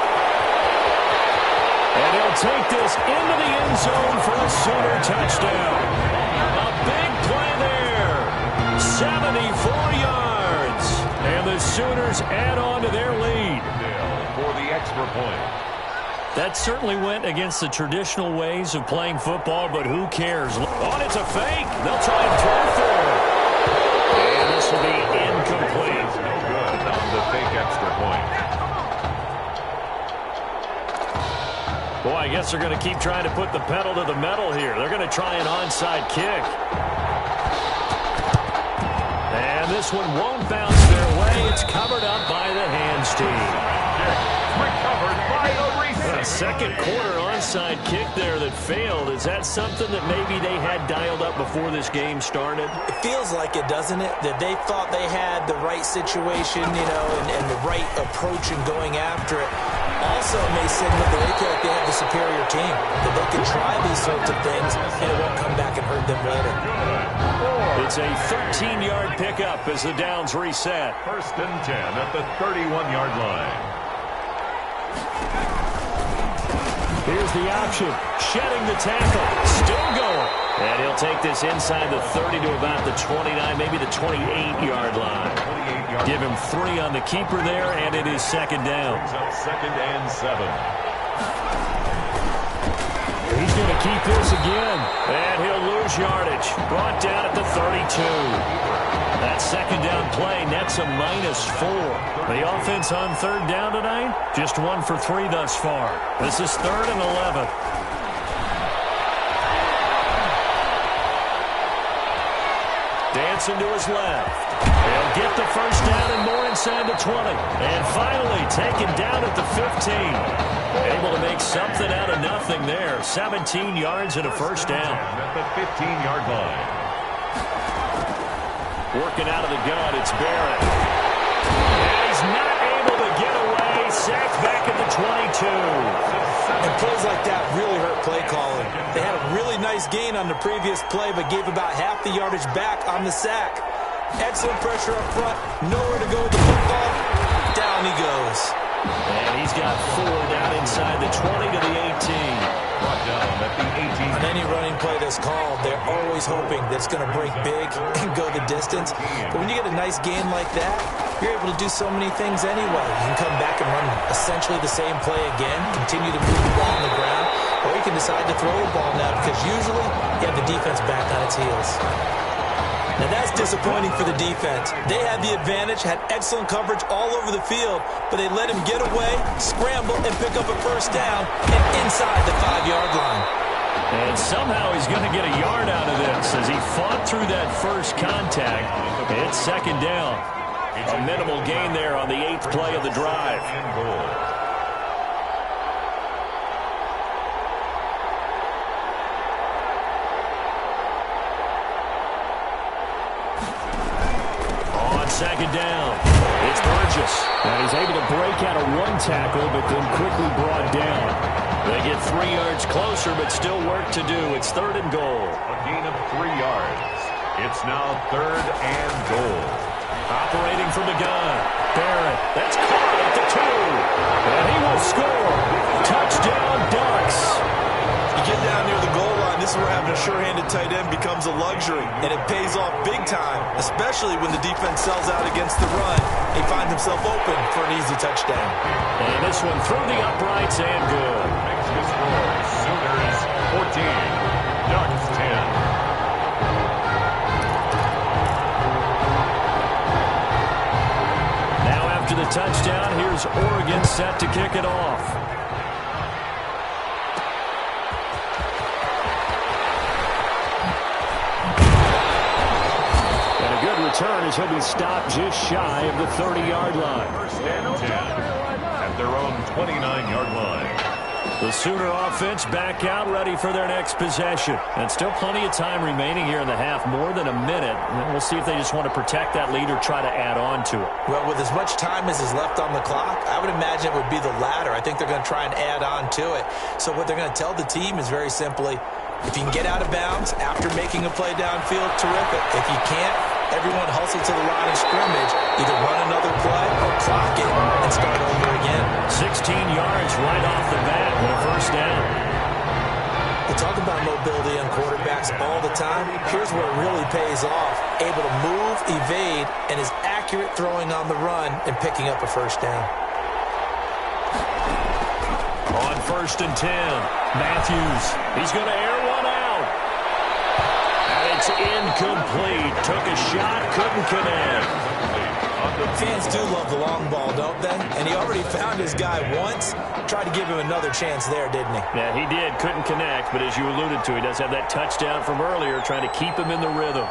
And he'll take this into the end zone for a Sooner touchdown. A big play there. 74 yards. And the Sooners add on to their lead. For the extra point. That certainly went against the traditional ways of playing football, but who cares? Oh, it's a fake. They'll try and throw for it. And this will be incomplete. No good on the fake extra point. Boy, I guess they're going to keep trying to put the pedal to the metal here. They're going to try an onside kick. And this one won't bounce their way. It's covered up by the hands team. Recovered by the receiver. A second quarter onside kick there that failed. Is that something that maybe they had dialed up before this game started? It feels like it, doesn't it? That they thought they had the right situation, you know, and the right approach in going after it. Also, it may signal that they feel like they have the superior team, that they can try these sorts of things, and it won't come back and hurt them later. It's a 13-yard pickup as the downs reset. 1st and 10 at the 31-yard line. Here's the option. Shedding the tackle. Still going. And he'll take this inside the 30 to about the 29, maybe the 28-yard line. Give him 3 on the keeper there, and it is second down. Second and 7. He's going to keep this again. And he'll lose yardage. Brought down at the 32. That second down play nets a -4. The offense on third down tonight, just 1 for 3 thus far. This is 3rd and 11. Dancing to his left. He'll get the first down and more inside the 20. And finally taken down at the 15. Able to make something out of nothing there. 17 yards and a first down. At the 15-yard line. Working out of the gun, it's Barrett. And he's not able to get away. Sacked back at the 22. And plays like that really hurt play calling. They had a really nice gain on the previous play, but gave about half the yardage back on the sack. Excellent pressure up front. Nowhere to go with the football. Down he goes. And he's got 4 down inside the 20 to the 18. Brought down at the 18. On any running play that's called, they're always hoping that it's going to break big and go the distance. But when you get a nice gain like that, you're able to do so many things anyway. You can come back and run essentially the same play again, continue to move the ball on the ground, or you can decide to throw the ball now because usually you have the defense back on its heels. Now that's disappointing for the defense. They had the advantage, had excellent coverage all over the field, but they let him get away, scramble, and pick up a first down and inside the 5-yard line. And somehow he's going to get a yard out of this as he fought through that first contact. It's second down. A minimal gain there on the 8th play of the drive. Second down. It's Burgess. And he's able to break out of 1 tackle, but then quickly brought down. They get 3 yards closer, but still work to do. It's 3rd and goal. A gain of 3 yards. It's now 3rd and goal. Operating from the gun. Barrett. That's caught at the 2. And he will score. Touchdown, Ducks. You get down near the goal line, this is where having a sure-handed tight end becomes a luxury, and it pays off big time, especially when the defense sells out against the run. He finds himself open for an easy touchdown. And this one through the uprights and good. Makes the score. Sooners 14, Ducks 10. Now after the touchdown, here's Oregon set to kick it off. Return as he'll be stopped just shy of the 30-yard line. First and 10 at their own 29-yard line. The Sooner offense back out, ready for their next possession. And still plenty of time remaining here in the half, more than a minute. And we'll see if they just want to protect that lead or try to add on to it. Well, with as much time as is left on the clock, I would imagine it would be the latter. I think they're going to try and add on to it. So what they're going to tell the team is very simply, if you can get out of bounds after making a play downfield, terrific. If you can't, everyone hustle to the line of scrimmage, either run another play or clock it and start over again. 16 yards right off the bat with a first down. We talk about mobility on quarterbacks all the time. Here's where it really pays off. Able to move, evade, and is accurate throwing on the run and picking up a first down. On 1st and 10, Matthews. He's going to air one out. And it's incomplete. Took a shot, couldn't connect. Fans do love the long ball, don't they? And he already found his guy once. Tried to give him another chance there, didn't he? Yeah, he did. Couldn't connect, but as you alluded to, he does have that touchdown from earlier, trying to keep him in the rhythm.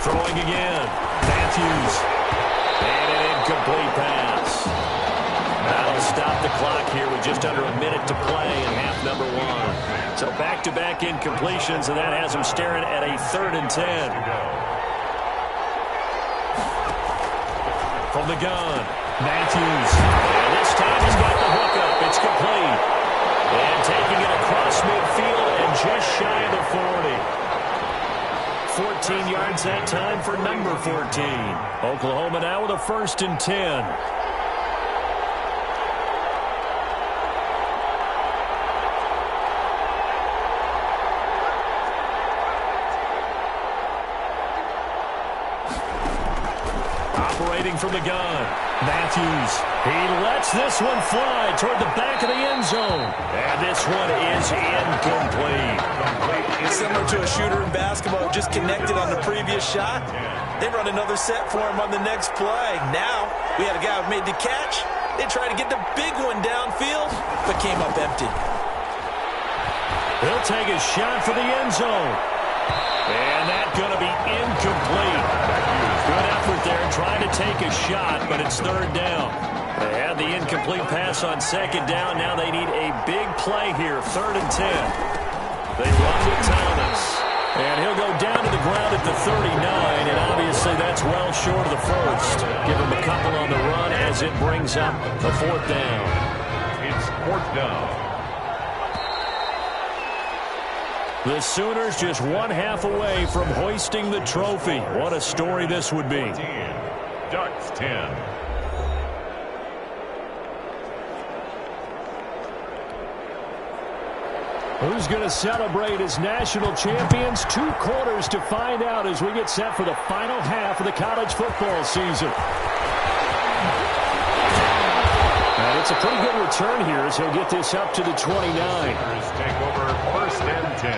Throwing again. Matthews. And an incomplete pass. That'll stop the clock here with just under a minute to play in half number 1. So back-to-back incompletions, and that has him staring at a 3rd and 10. From the gun, Matthews. And this time he's got the hookup. It's complete. And taking it across midfield and just shy of the 40. 14 yards that time for number 14. Oklahoma now with a 1st and 10. Operating from the gun, Matthews. He lets this one fly toward the back of the end zone. And this one is incomplete. Similar to a shooter in basketball, just connected on the previous shot. They run another set for him on the next play. Now, we had a guy who made the catch. They tried to get the big one downfield, but came up empty. He'll take a shot for the end zone. And that's going to be incomplete. Good effort there trying to take a shot, but it's third down. They had the incomplete pass on second down. Now they need a big play here, 3rd and 10. They run with Thomas. And he'll go down to the ground at the 39, and obviously that's well short of the first. Give him a couple on the run as it brings up the 4th down. It's 4th down. The Sooners just one half away from hoisting the trophy. What a story this would be. Ducks 10. Who's going to celebrate as national champions? 2 quarters to find out as we get set for the final half of the college football season. And it's a pretty good return here as he'll get this up to the 29. Take over 1st and 10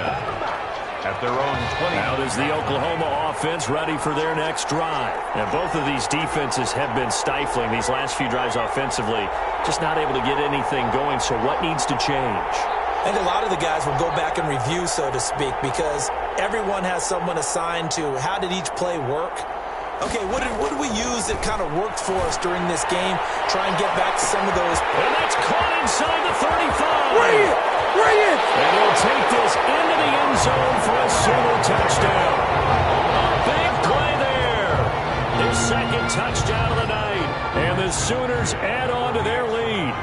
at their own 20. Now is the Oklahoma offense ready for their next drive. And both of these defenses have been stifling these last few drives offensively. Just not able to get anything going, so what needs to change? I think a lot of the guys will go back and review, so to speak, because everyone has someone assigned to how did each play work. Okay, what did we use that kind of worked for us during this game? Try and get back to some of those. And that's caught inside the 35. Bring it! Bring it! And he'll take this into the end zone for a Sooner touchdown. A big play there. His 2nd touchdown of the night. And the Sooners add on to their lead.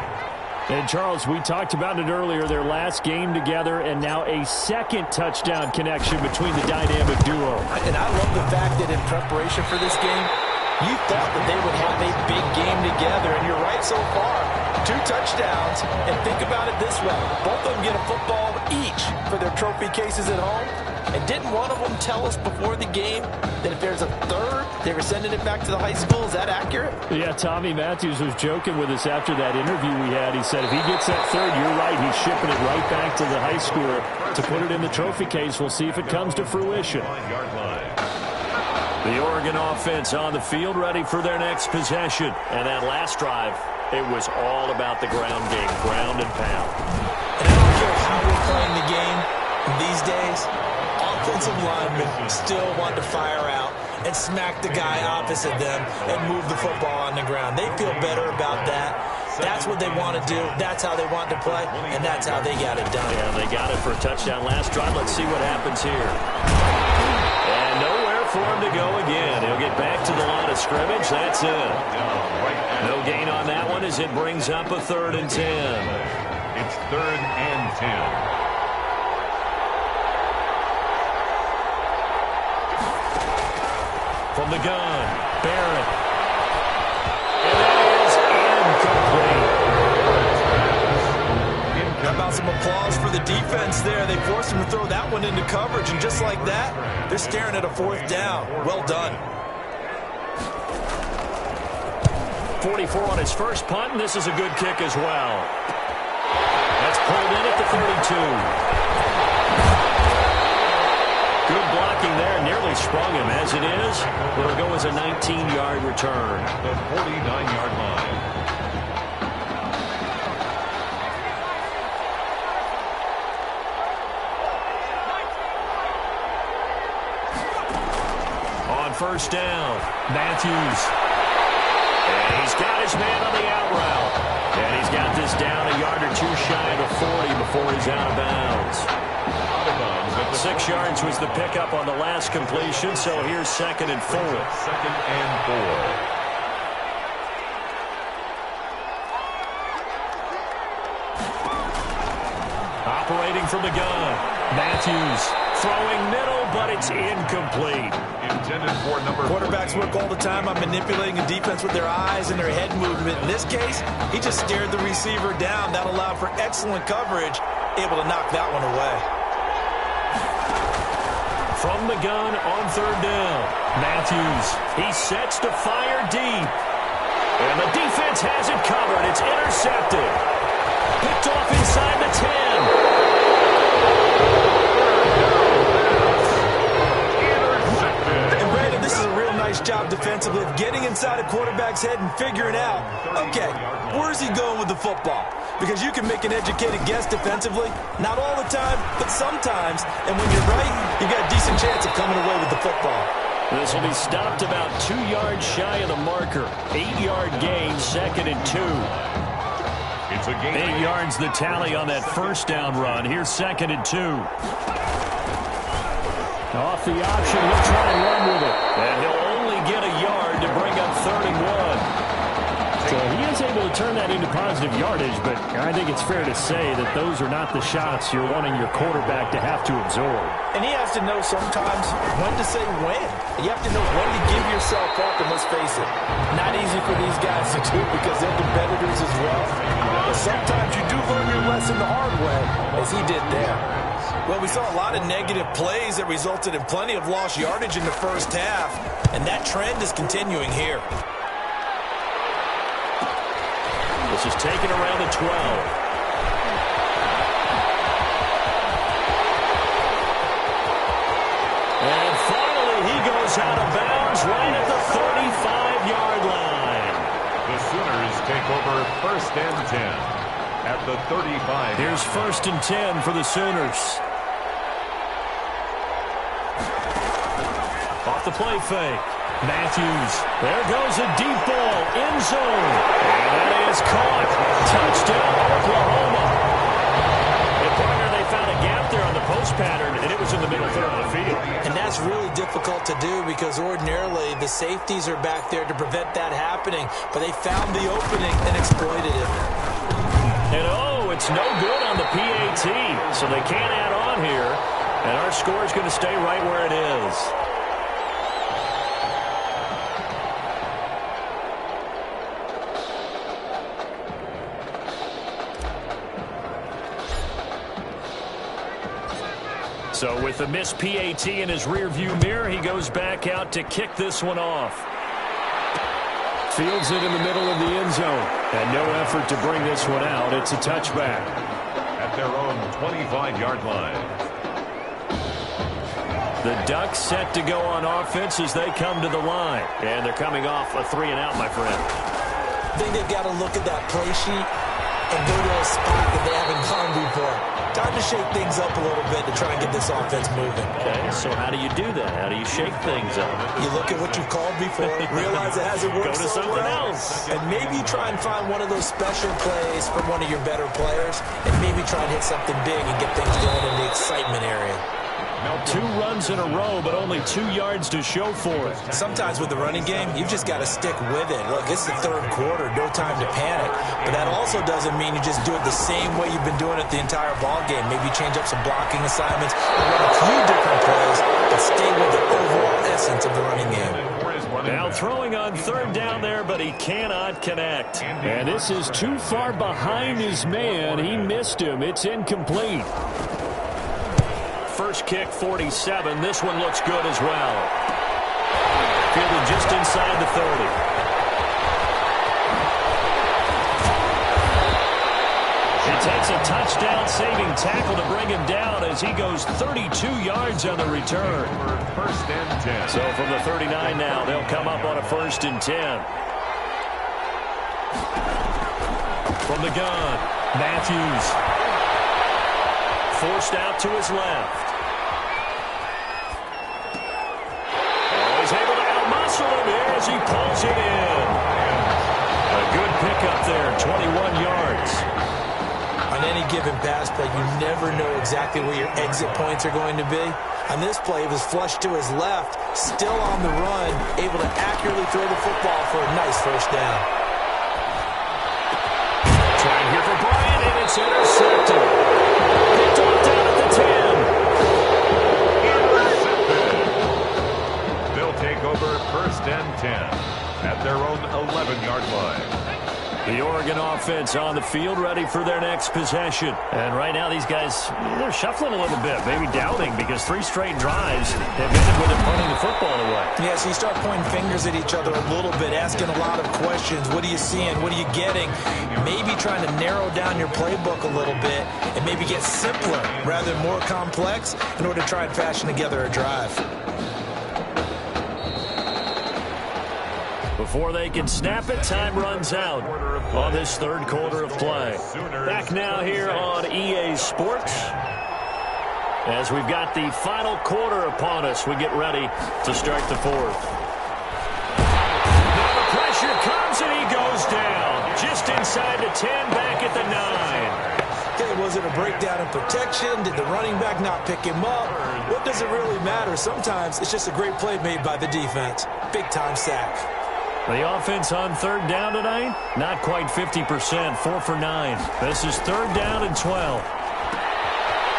And, Charles, we talked about it earlier, their last game together, and now a 2nd touchdown connection between the dynamic duo. And I love the fact that in preparation for this game, you thought that they would have a big game together, and you're right so far. 2 touchdowns, and think about it this way. Both of them get a football each for their trophy cases at home. And didn't one of them tell us before the game that if there's a 3rd, they were sending it back to the high school? Is that accurate? Yeah, Tommy Matthews was joking with us after that interview we had. He said if he gets that 3rd, you're right, he's shipping it right back to the high school to put it in the trophy case. We'll see if it comes to fruition. The Oregon offense on the field ready for their next possession. And that last drive, it was all about the ground game, ground and pound. And I don't care how we're playing the game these days, offensive linemen still want to fire out and smack the guy opposite them and move the football on the ground. They feel better about that. That's what they want to do. That's how they want to play, and that's how they got it done. Yeah, they got it for a touchdown last drive. Let's see what happens here. And nowhere for him to go again. He'll get back to the line of scrimmage. That's it. No gain on that one as it brings up a 3rd and 10. It's 3rd and 10. From the gun, Barrett. And that is incomplete. How about some applause for the defense there? They forced him to throw that one into coverage, and just like that, they're staring at a 4th down. Well done. 44 on his first punt, and this is a good kick as well. That's pulled in at the 32. Good blocking there, nearly sprung him. As it is, it'll go as a 19-yard return. The 49-yard line. On 1st down, Matthews. And he's got his man on the out route. And he's got this down a yard or 2 shy of the 40 before he's out of bounds. 6 yards was the pickup on the last completion, so here's 2nd and 4. 2nd and 4. Operating from the gun, Matthews throwing middle, but it's incomplete. Intended for number. Quarterbacks work all the time on manipulating a defense with their eyes and their head movement. In this case, he just stared the receiver down. That allowed for excellent coverage, able to knock that one away. From the gun on third down. Matthews, he sets to fire deep. And the defense has it covered. It's intercepted. Picked off inside the 10. And Brandon, this is a real nice job defensively of getting inside a quarterback's head and figuring out, okay, where's he going with the football? Because you can make an educated guess defensively, not all the time, but sometimes. And when you're right, you got a decent chance of coming away with the football. This will be stopped about 2 yards shy of the marker. 8-yard gain, 2nd and 2. It's a gain. 8 yards the tally on that first down run. Here's 2nd and 2. Off the option, he'll try and run with it. And he'll only get a yard to bring up 3rd and 1. So he is able to turn that into positive yardage, but I think it's fair to say that those are not the shots you're wanting your quarterback to have to absorb. And he has to know sometimes when to say when. You have to know when to give yourself up, and let's face it, not easy for these guys to do because they're competitors as well. But sometimes you do learn your lesson the hard way, as he did there. Well, we saw a lot of negative plays that resulted in plenty of lost yardage in the first half, and that trend is continuing here. This is taken around the 12. And finally, he goes out of bounds right at the 35-yard line. The Sooners take over 1st and 10 at the 35. Here's 1st and 10 for the Sooners. Off the play fake. Matthews. There goes a deep ball. End zone. And that is caught. Touchdown, Oklahoma. And partner, they found a gap there on the post pattern, and it was in the middle third of the field. And that's really difficult to do because ordinarily the safeties are back there to prevent that happening. But they found the opening and exploited it. And it's no good on the PAT. So they can't add on here. And our score is going to stay right where it is. So with the missed PAT in his rearview mirror, he goes back out to kick this one off. Fields it in the middle of the end zone. And no effort to bring this one out. It's a touchback. At their own 25-yard line. The Ducks set to go on offense as they come to the line. And they're coming off a 3-and-out, my friend. I think they've got to look at that play sheet and go to a spot that they haven't gone before. Time to shake things up a little bit to try and get this offense moving. Okay, so how do you do that? How do you shake things up? You look at what you've called before, realize it hasn't worked Go to so something well, else. and maybe try and find one of those special plays from one of your better players, and maybe try and hit something big and get things going in the excitement area. 2 runs in a row, but only 2 yards to show for it. Sometimes with the running game, you've just got to stick with it. Look, it's the third quarter, no time to panic. But that also doesn't mean you just do it the same way you've been doing it the entire ball game. Maybe change up some blocking assignments and run a few different plays, but stay with the overall essence of the running game. Now throwing on third down there, but he cannot connect. And this is too far behind his man. He missed him. It's incomplete. First kick, 47. This one looks good as well. Fielded just inside the 30. It takes a touchdown-saving tackle to bring him down as he goes 32 yards on the return. 1st and 10. So from the 39 now, they'll come up on a 1st and 10. From the gun, Matthews. Forced out to his left. Oh, he's able to outmuscle him here as he pulls it in. A good pickup there, 21 yards. On any given pass play, you never know exactly where your exit points are going to be. On this play, it was flushed to his left, still on the run, able to accurately throw the football for a nice first down. Trying here for Bryant, and it's intercepted. Picked off down at the 10. They'll take over 1st and 10 at their own 11-yard line. The Oregon offense on the field, ready for their next possession. And right now, these guys, they're shuffling a little bit, maybe doubting, because 3 straight drives have ended with them punting the football away. Yeah, so you start pointing fingers at each other a little bit, asking a lot of questions. What are you seeing? What are you getting? Maybe trying to narrow down your playbook a little bit and maybe get simpler rather than more complex in order to try and fashion together a drive. Before they can snap it, time runs out on this third quarter of play. Back now here on EA Sports. As we've got the final quarter upon us, we get ready to start the fourth. Now the pressure comes and he goes down. Just inside the 10, back at the 9. Okay, was it a breakdown in protection? Did the running back not pick him up? What does it really matter? Sometimes it's just a great play made by the defense. Big-time sack. The offense on third down tonight, not quite 50%, 4 for 9. This is third down and 12.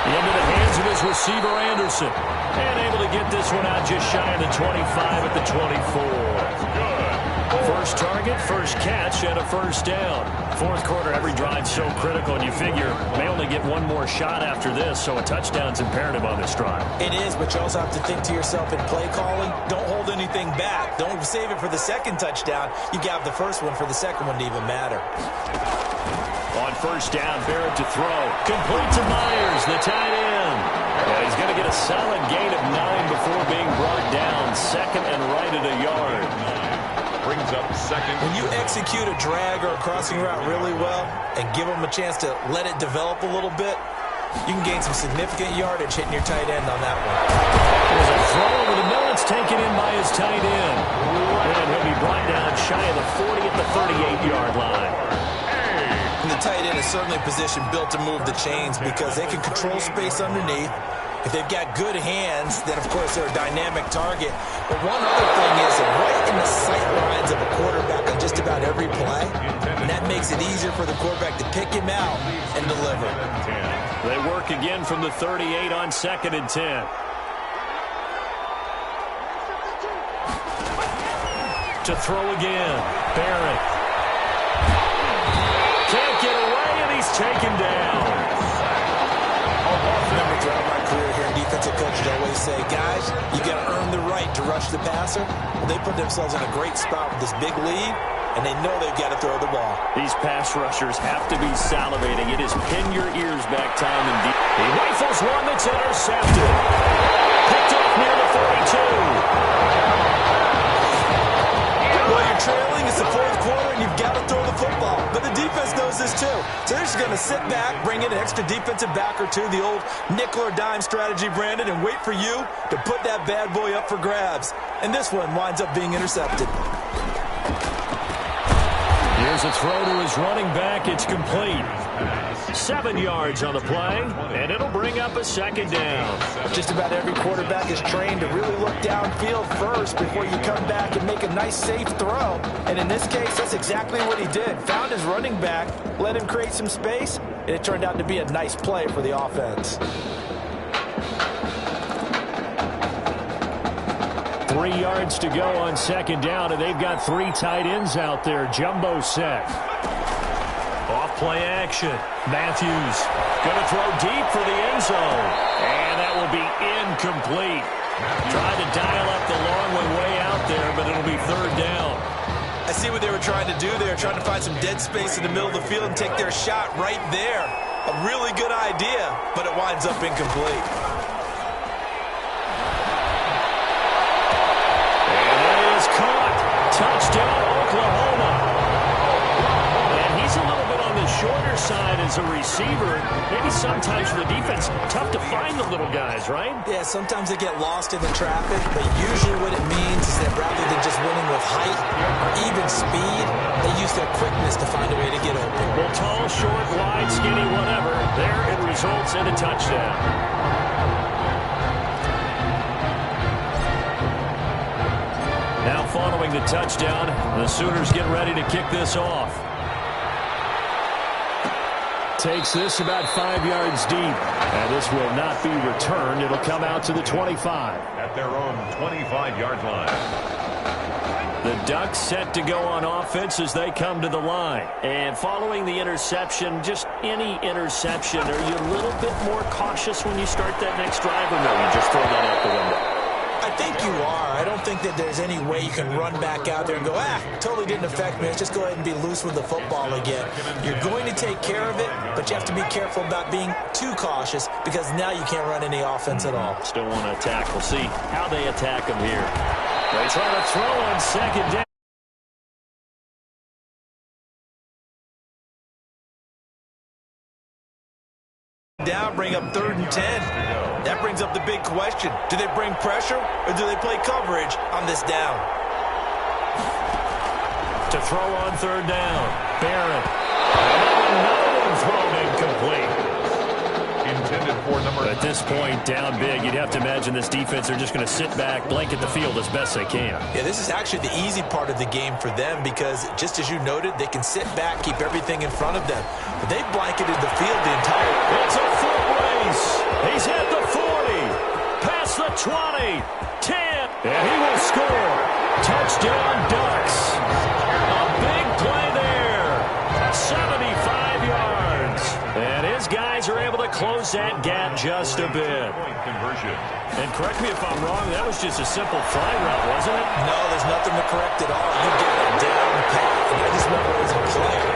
Into the hands of his receiver, Anderson. And able to get this one out just shy of the 25 at the 24. First target, first catch, and a first down. Fourth quarter, every drive so critical, and you figure may only get one more shot after this, so a touchdown's imperative on this drive. It is, but you also have to think to yourself in play calling, don't hold anything back. Don't save it for the second touchdown. You got the first one for the second one to even matter. On first down, Barrett to throw. Complete to Myers, the tight end. And he's going to get a solid gain of 9 before being brought down. Second and right at a yard. Brings up second. When you execute a drag or a crossing route really well and give them a chance to let it develop a little bit, you can gain some significant yardage hitting your tight end on that one. There's a throw over the middle. It's taken in by his tight end. And he'll be brought down shy of the 40 at the 38-yard line. And the tight end is certainly a position built to move the chains because they can control space underneath. If they've got good hands, then, of course, they're a dynamic target. But one other thing is that right in the sight lines of a quarterback on just about every play, and that makes it easier for the quarterback to pick him out and deliver. They work again from the 38 on second and 10. To throw again, Barrett. Can't get away, and he's taken down. I remember throughout my career here in defensive coaches always say, guys, you got to earn the right to rush the passer. Well, they put themselves in a great spot with this big lead, and they know they've got to throw the ball. These pass rushers have to be salivating. It is pin your ears back time and deep. He rifles one that's intercepted. Picked off near the 42. Well, you're trailing. It's the fourth quarter, and you've got to throw the football. But the defense knows this, too. So they're just going to sit back, bring in an extra defensive back or two, the old nickel or dime strategy, Brandon, and wait for you to put that bad boy up for grabs. And this one winds up being intercepted. Here's a throw to his running back. It's complete. 7 yards on the play, and it'll bring up a second down. Just about every quarterback is trained to really look downfield first before you come back and make a nice, safe throw. And in this case, that's exactly what he did. Found his running back, let him create some space, and it turned out to be a nice play for the offense. 3 yards to go on second down, and they've got 3 tight ends out there. Jumbo set. Off play action. Matthews going to throw deep for the end zone. And that will be incomplete. Tried to dial up the long one way out there, but it'll be third down. I see what they were trying to do there, trying to find some dead space in the middle of the field and take their shot right there. A really good idea, but it winds up incomplete. Touchdown, Oklahoma. And he's a little bit on the shorter side as a receiver. Maybe sometimes for the defense, tough to find the little guys, right? Yeah, sometimes they get lost in the traffic, but usually what it means is that rather than just winning with height or even speed, they use their quickness to find a way to get open. Well, tall, short, wide, skinny, whatever. There it results in a touchdown. Now following the touchdown, the Sooners get ready to kick this off. Takes this about 5 yards deep. And this will not be returned. It'll come out to the 25. At their own 25-yard line. The Ducks set to go on offense as they come to the line. And following the interception, just any interception, are you a little bit more cautious when you start that next drive, or no, you just throw that out the window? I think you are. I don't think that there's any way you can run back out there and go, totally didn't affect me. Let's just go ahead and be loose with the football again. You're going to take care of it, but you have to be careful about being too cautious because now you can't run any offense at all. Still want to attack. We'll see how they attack them here. They try to throw on second down. Bring up 3rd and 10. That brings up the big question. Do they bring pressure or do they play coverage on this down? To throw on 3rd down. Barrett. Another one thrown incomplete. Intended for number. At this point, down big, you'd have to imagine this defense are just going to sit back, blanket the field as best they can. Yeah, this is actually the easy part of the game for them because, just as you noted, they can sit back, keep everything in front of them. But they've blanketed the field the entire... It's a foot race. He's at the 40, past the 20, 10, and he will score. Touchdown, Ducks. A big play there. 75 yards. And his guys are able to close that gap just a bit. And correct me if I'm wrong, that was just a simple fly route, wasn't it? No, there's nothing to correct at all. You get it down pat. And I just remember as a player,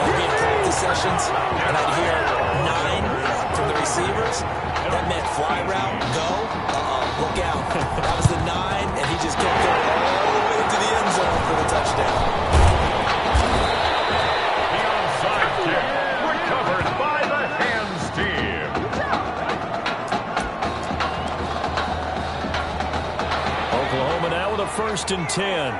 I'd be in practice sessions, and I'd hear 9 from the receivers. That meant fly route, go. Look out. That was the 9, and he just kept going all the way to the end zone for the touchdown. The onside kick recovered by the hands team. Oklahoma now with a 1st and 10.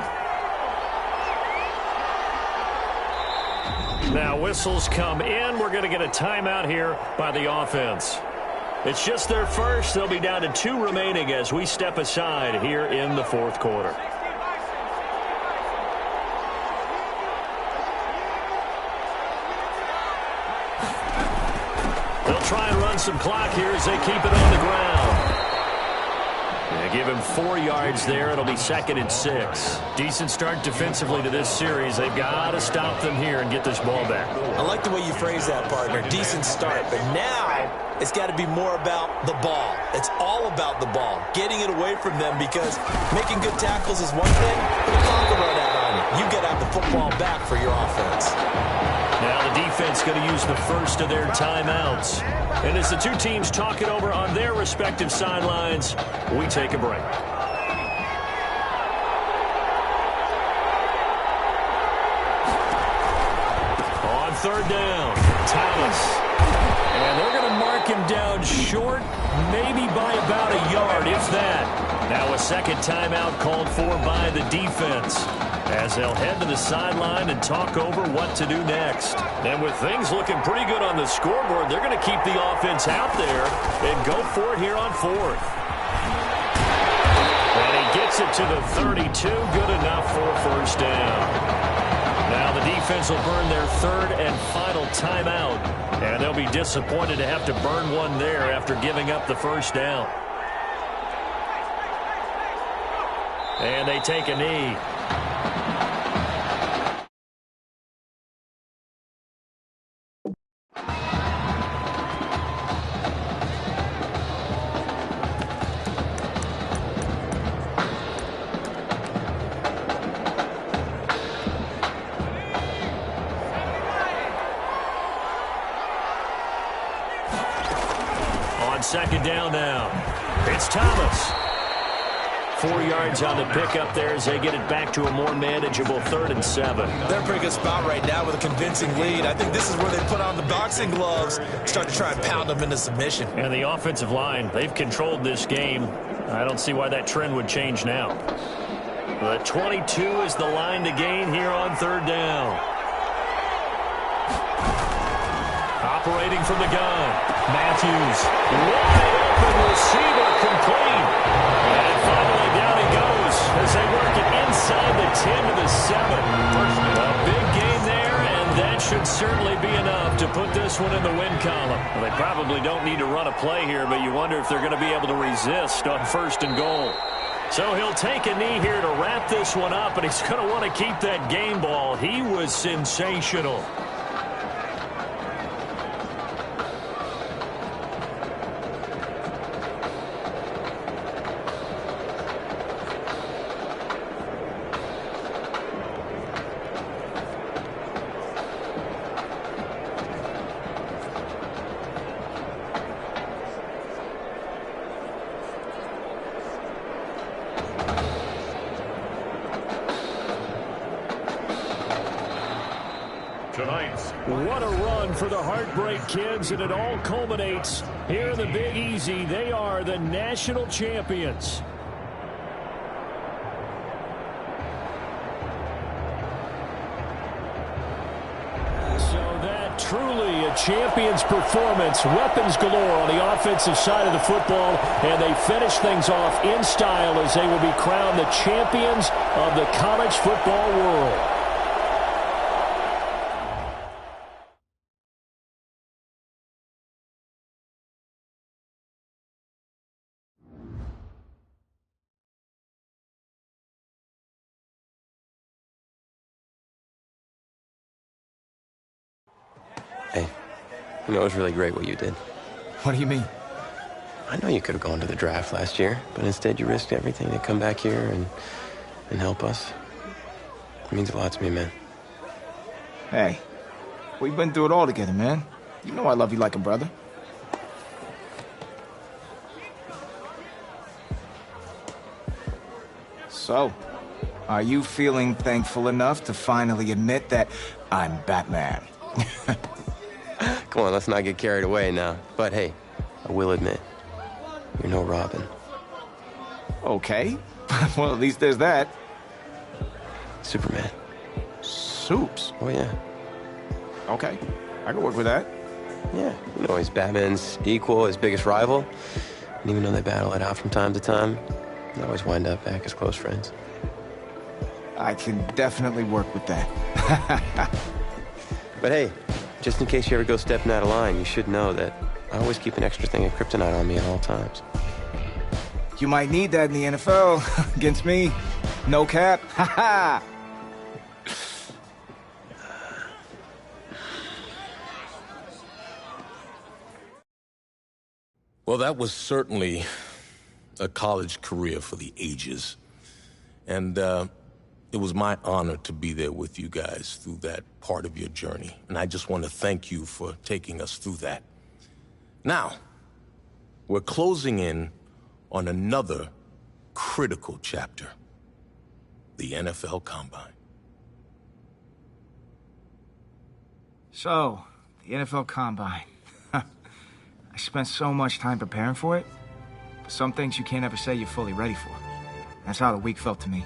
Now whistles come in. We're going to get a timeout here by the offense. It's just their first. They'll be down to 2 remaining as we step aside here in the 4th quarter. They'll try and run some clock here as they keep it on the ground. They give him 4 yards there. It'll be 2nd and 6. Decent start defensively to this series. They've got to stop them here and get this ball back. I like the way you phrase that, partner. Decent start. But now it's got to be more about the ball. It's all about the ball. Getting it away from them because making good tackles is one thing, but the clock will run out on you. You got to have the football back for your offense. Now the defense going to use the first of their timeouts. And as the two teams talk it over on their respective sidelines, we take a break. On 3rd down, Thomas. And they're going to mark him down short, maybe by about a yard, if that. Now a 2nd timeout called for by the defense, as they'll head to the sideline and talk over what to do next. And with things looking pretty good on the scoreboard, they're going to keep the offense out there and go for it here on 4th. And he gets it to the 32, good enough for a 1st down. Now the defense will burn their 3rd and final timeout, and they'll be disappointed to have to burn one there after giving up the 1st down. And they take a knee. On 2nd down now, it's Thomas. 4 yards on the pickup there as they get it back to a more manageable 3rd and 7. They're in a pretty good spot right now with a convincing lead. I think this is where they put on the boxing gloves, start to try and pound them into submission. And the offensive line, they've controlled this game. I don't see why that trend would change now. The 22 is the line to gain here on 3rd down. Operating from the gun, Matthews. Wide open receiver, complete. And finally down he goes as they work it inside the 10 to the 7. A big gain there, and that should certainly be enough to put this one in the win column. Well, they probably don't need to run a play here, but you wonder if they're going to be able to resist on 1st and goal. So he'll take a knee here to wrap this one up, and he's going to want to keep that game ball. He was sensational. What a run for the Heartbreak Kids, and it all culminates here in the Big Easy. They are the national champions. So that truly a champion's performance. Weapons galore on the offensive side of the football, and they finish things off in style as they will be crowned the champions of the college football world. Hey, you know, it was really great what you did. What do you mean? I know you could have gone to the draft last year, but instead you risked everything to come back here and help us. It means a lot to me, man. Hey, we've been through it all together, man. You know I love you like a brother. So, are you feeling thankful enough to finally admit that I'm Batman? Come on, let's not get carried away now. But hey, I will admit, you're no Robin. Okay. Well, at least there's that. Superman. Soups? Oh, yeah. Okay. I can work with that. Yeah. You know, he's Batman's equal, his biggest rival. And even though they battle it out from time to time, they always wind up back as close friends. I can definitely work with that. But hey, just in case you ever go stepping out of line, you should know that I always keep an extra thing of kryptonite on me at all times. You might need that in the NFL. Against me. No cap. Ha ha! Well, that was certainly a college career for the ages. And it was my honor to be there with you guys through that part of your journey. And I just want to thank you for taking us through that. Now, we're closing in on another critical chapter, the NFL Combine. So, the NFL Combine. I spent so much time preparing for it. But some things you can't ever say you're fully ready for. That's how the week felt to me.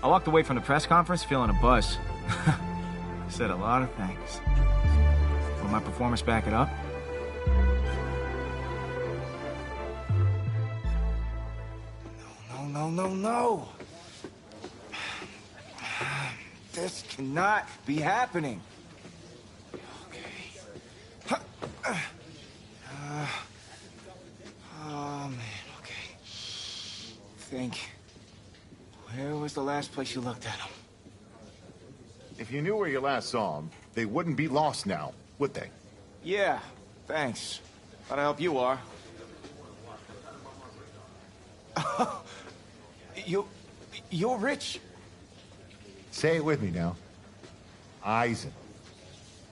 I walked away from the press conference feeling a buzz. Said a lot of things. Will my performance back it up? No. This cannot be happening. Okay. Oh, man, okay. Think. Where was the last place you looked at him? If you knew where you last saw them, they wouldn't be lost now, would they? Yeah, thanks. Glad I help you are. You're rich. Say it with me now. Eisen.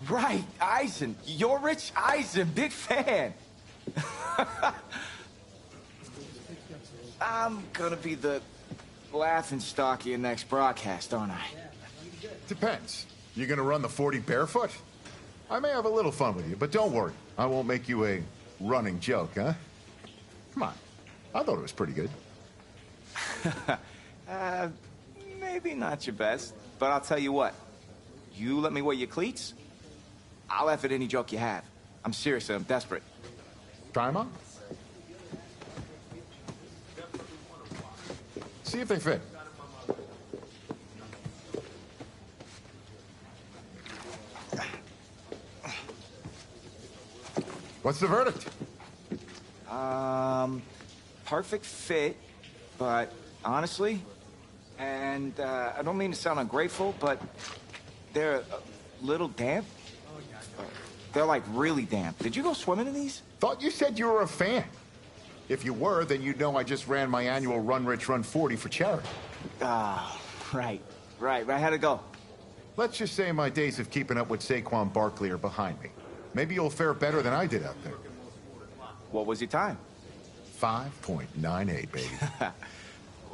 Right, Eisen. You're Rich Eisen. Big fan. I'm gonna be the laughingstock of your next broadcast, aren't I? Depends. You gonna run the 40 barefoot? I may have a little fun with you, but don't worry. I won't make you a running joke, huh? Come on. I thought it was pretty good. Maybe not your best, but I'll tell you what. You let me wear your cleats, I'll laugh at any joke you have. I'm serious, I'm desperate. Try 'em on. See if they fit. What's the verdict? Perfect fit, but honestly, and I don't mean to sound ungrateful, but they're a little damp. They're like really damp. Did you go swimming in these? Thought you said you were a fan. If you were, then you'd know I just ran my annual Run Rich Run 40 for charity. Ah, right. How'd it go? Let's just say my days of keeping up with Saquon Barkley are behind me. Maybe you'll fare better than I did out there. What was your time? 5.98, baby.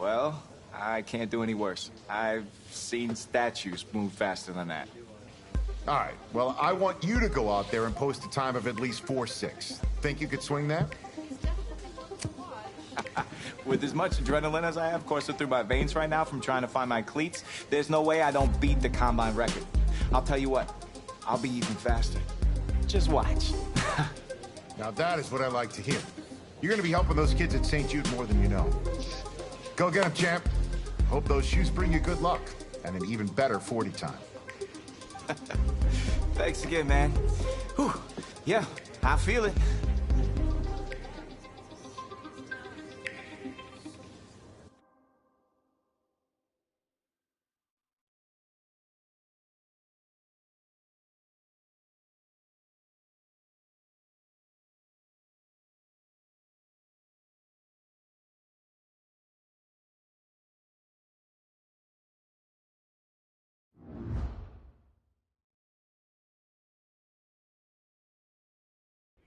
Well, I can't do any worse. I've seen statues move faster than that. All right, well, I want you to go out there and post a time of at least 4.6. Think you could swing that? With as much adrenaline as I have coursing through my veins right now from trying to find my cleats, there's no way I don't beat the combine record. I'll tell you what, I'll be even faster. Just watch. Now that is what I like to hear. You're going to be helping those kids at St. Jude more than you know. Go get them, champ. Hope those shoes bring you good luck and an even better 40 time. Thanks again, man. Whew. Yeah, I feel it.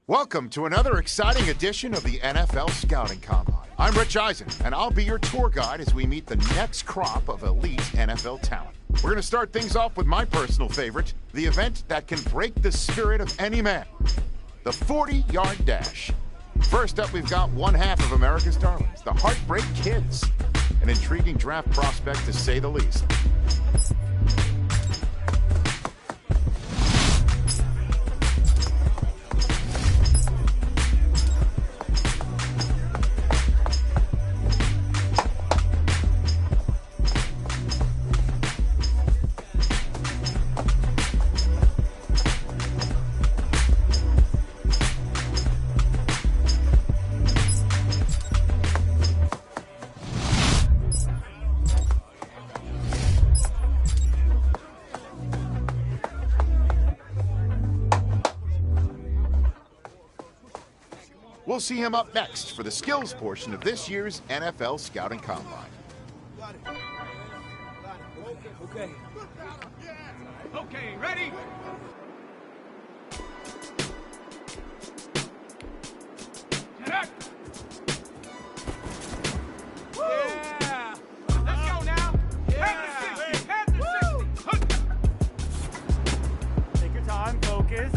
Welcome to another exciting edition of the NFL Scouting Combine. I'm Rich Eisen, and I'll be your tour guide as we meet the next crop of elite NFL talent. We're going to start things off with my personal favorite, the event that can break the spirit of any man, the 40-yard dash. First up, we've got one half of America's darlings, the Heartbreak Kids, an intriguing draft prospect to say the least. We'll see him up next for the skills portion of this year's NFL Scouting Combine. Okay, ready? Yeah! Let's go now! Yeah! Head to 60! Take your time, focus.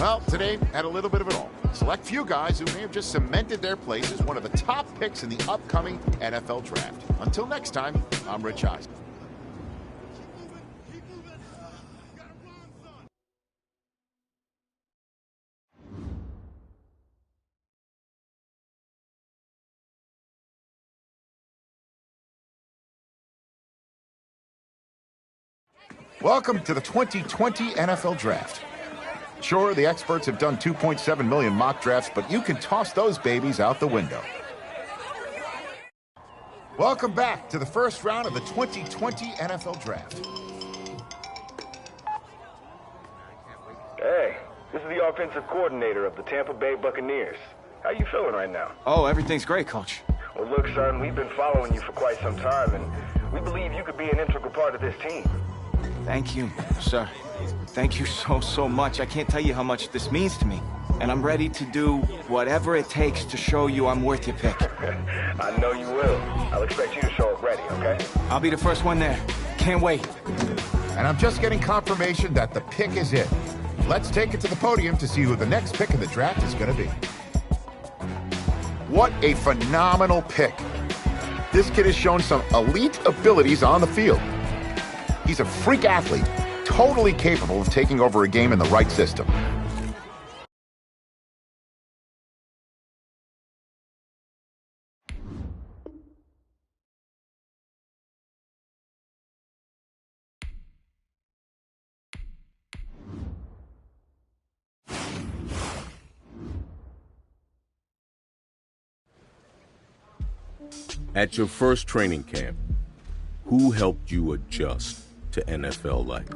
Well, today had a little bit of it all. select few guys who may have just cemented their place as one of the top picks in the upcoming NFL Draft. Until next time, I'm Rich Eisen. Welcome to the 2020 NFL Draft. Sure, the experts have done 2.7 million mock drafts, but you can toss those babies out the window. Welcome back to the first round of the 2020 NFL Draft. Hey, this is the offensive coordinator of the Tampa Bay Buccaneers. How you feeling right now? Oh, everything's great, Coach. Well, look, son, we've been following you for quite some time, and we believe you could be an integral part of this team. Thank you, sir. Thank you so much. I can't tell you how much this means to me. And I'm ready to do whatever it takes to show you I'm worth your pick. I know you will. I'll expect you to show up ready, okay? I'll be the first one there. Can't wait. And I'm just getting confirmation that the pick is in. Let's take it to the podium to see who the next pick in the draft is going to be. What a phenomenal pick. This kid has shown some elite abilities on the field. He's a freak athlete, totally capable of taking over a game in the right system. At your first training camp, who helped you adjust to NFL life?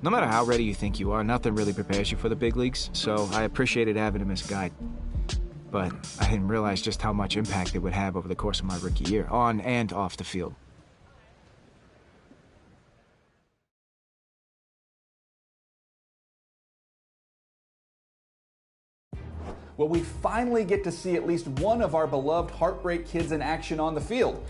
No matter how ready you think you are, nothing really prepares you for the big leagues, so I appreciated having him as a guide. But I didn't realize just how much impact it would have over the course of my rookie year, on and off the field. Well, we finally get to see at least one of our beloved Heartbreak Kids in action on the field.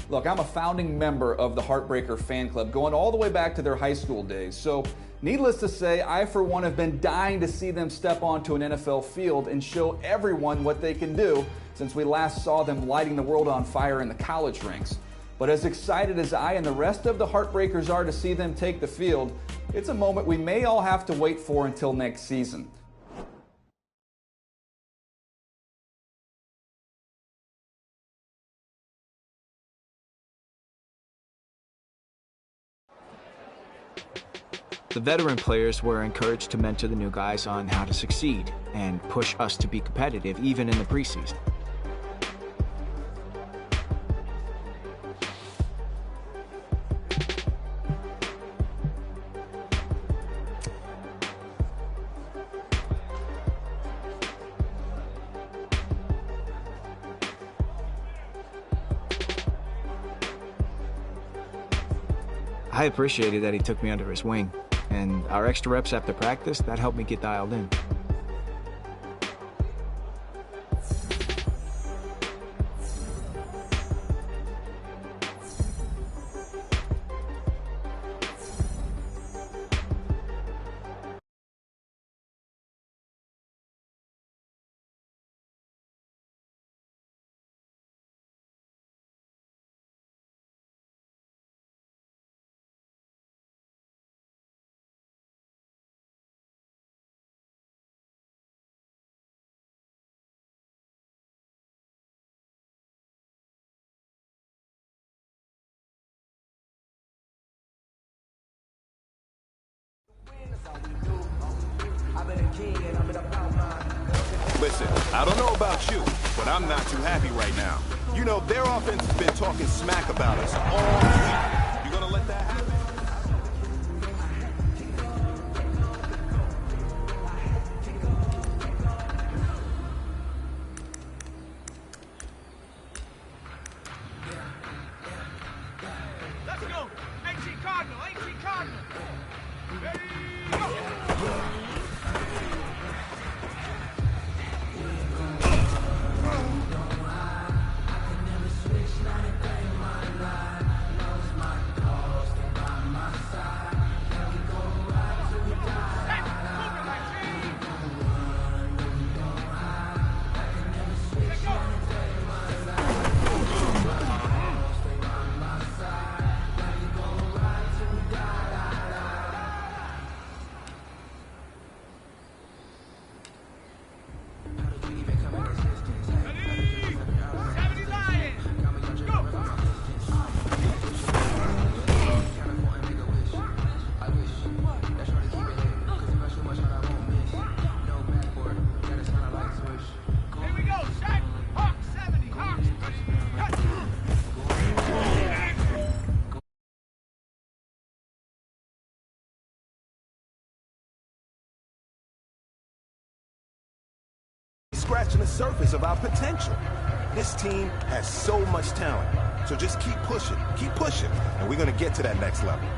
Look, I'm a founding member of the Heartbreaker fan club, going all the way back to their high school days. So, needless to say, I for one have been dying to see them step onto an NFL field and show everyone what they can do since we last saw them lighting the world on fire in the college ranks. But as excited as I and the rest of the Heartbreakers are to see them take the field, it's a moment we may all have to wait for until next season. The veteran players were encouraged to mentor the new guys on how to succeed and push us to be competitive even in the preseason. I appreciated that he took me under his wing. And our extra reps after practice, that helped me get dialed in. Listen, I don't know about you, but I'm not too happy right now. You know, their offense has been talking smack about us all week. You gonna let that happen? Let's go! AT Cardinal! AT Cardinal! Ready, go! scratching the surface of our potential. This team has so much talent. So just keep pushing, and we're going to get to that next level.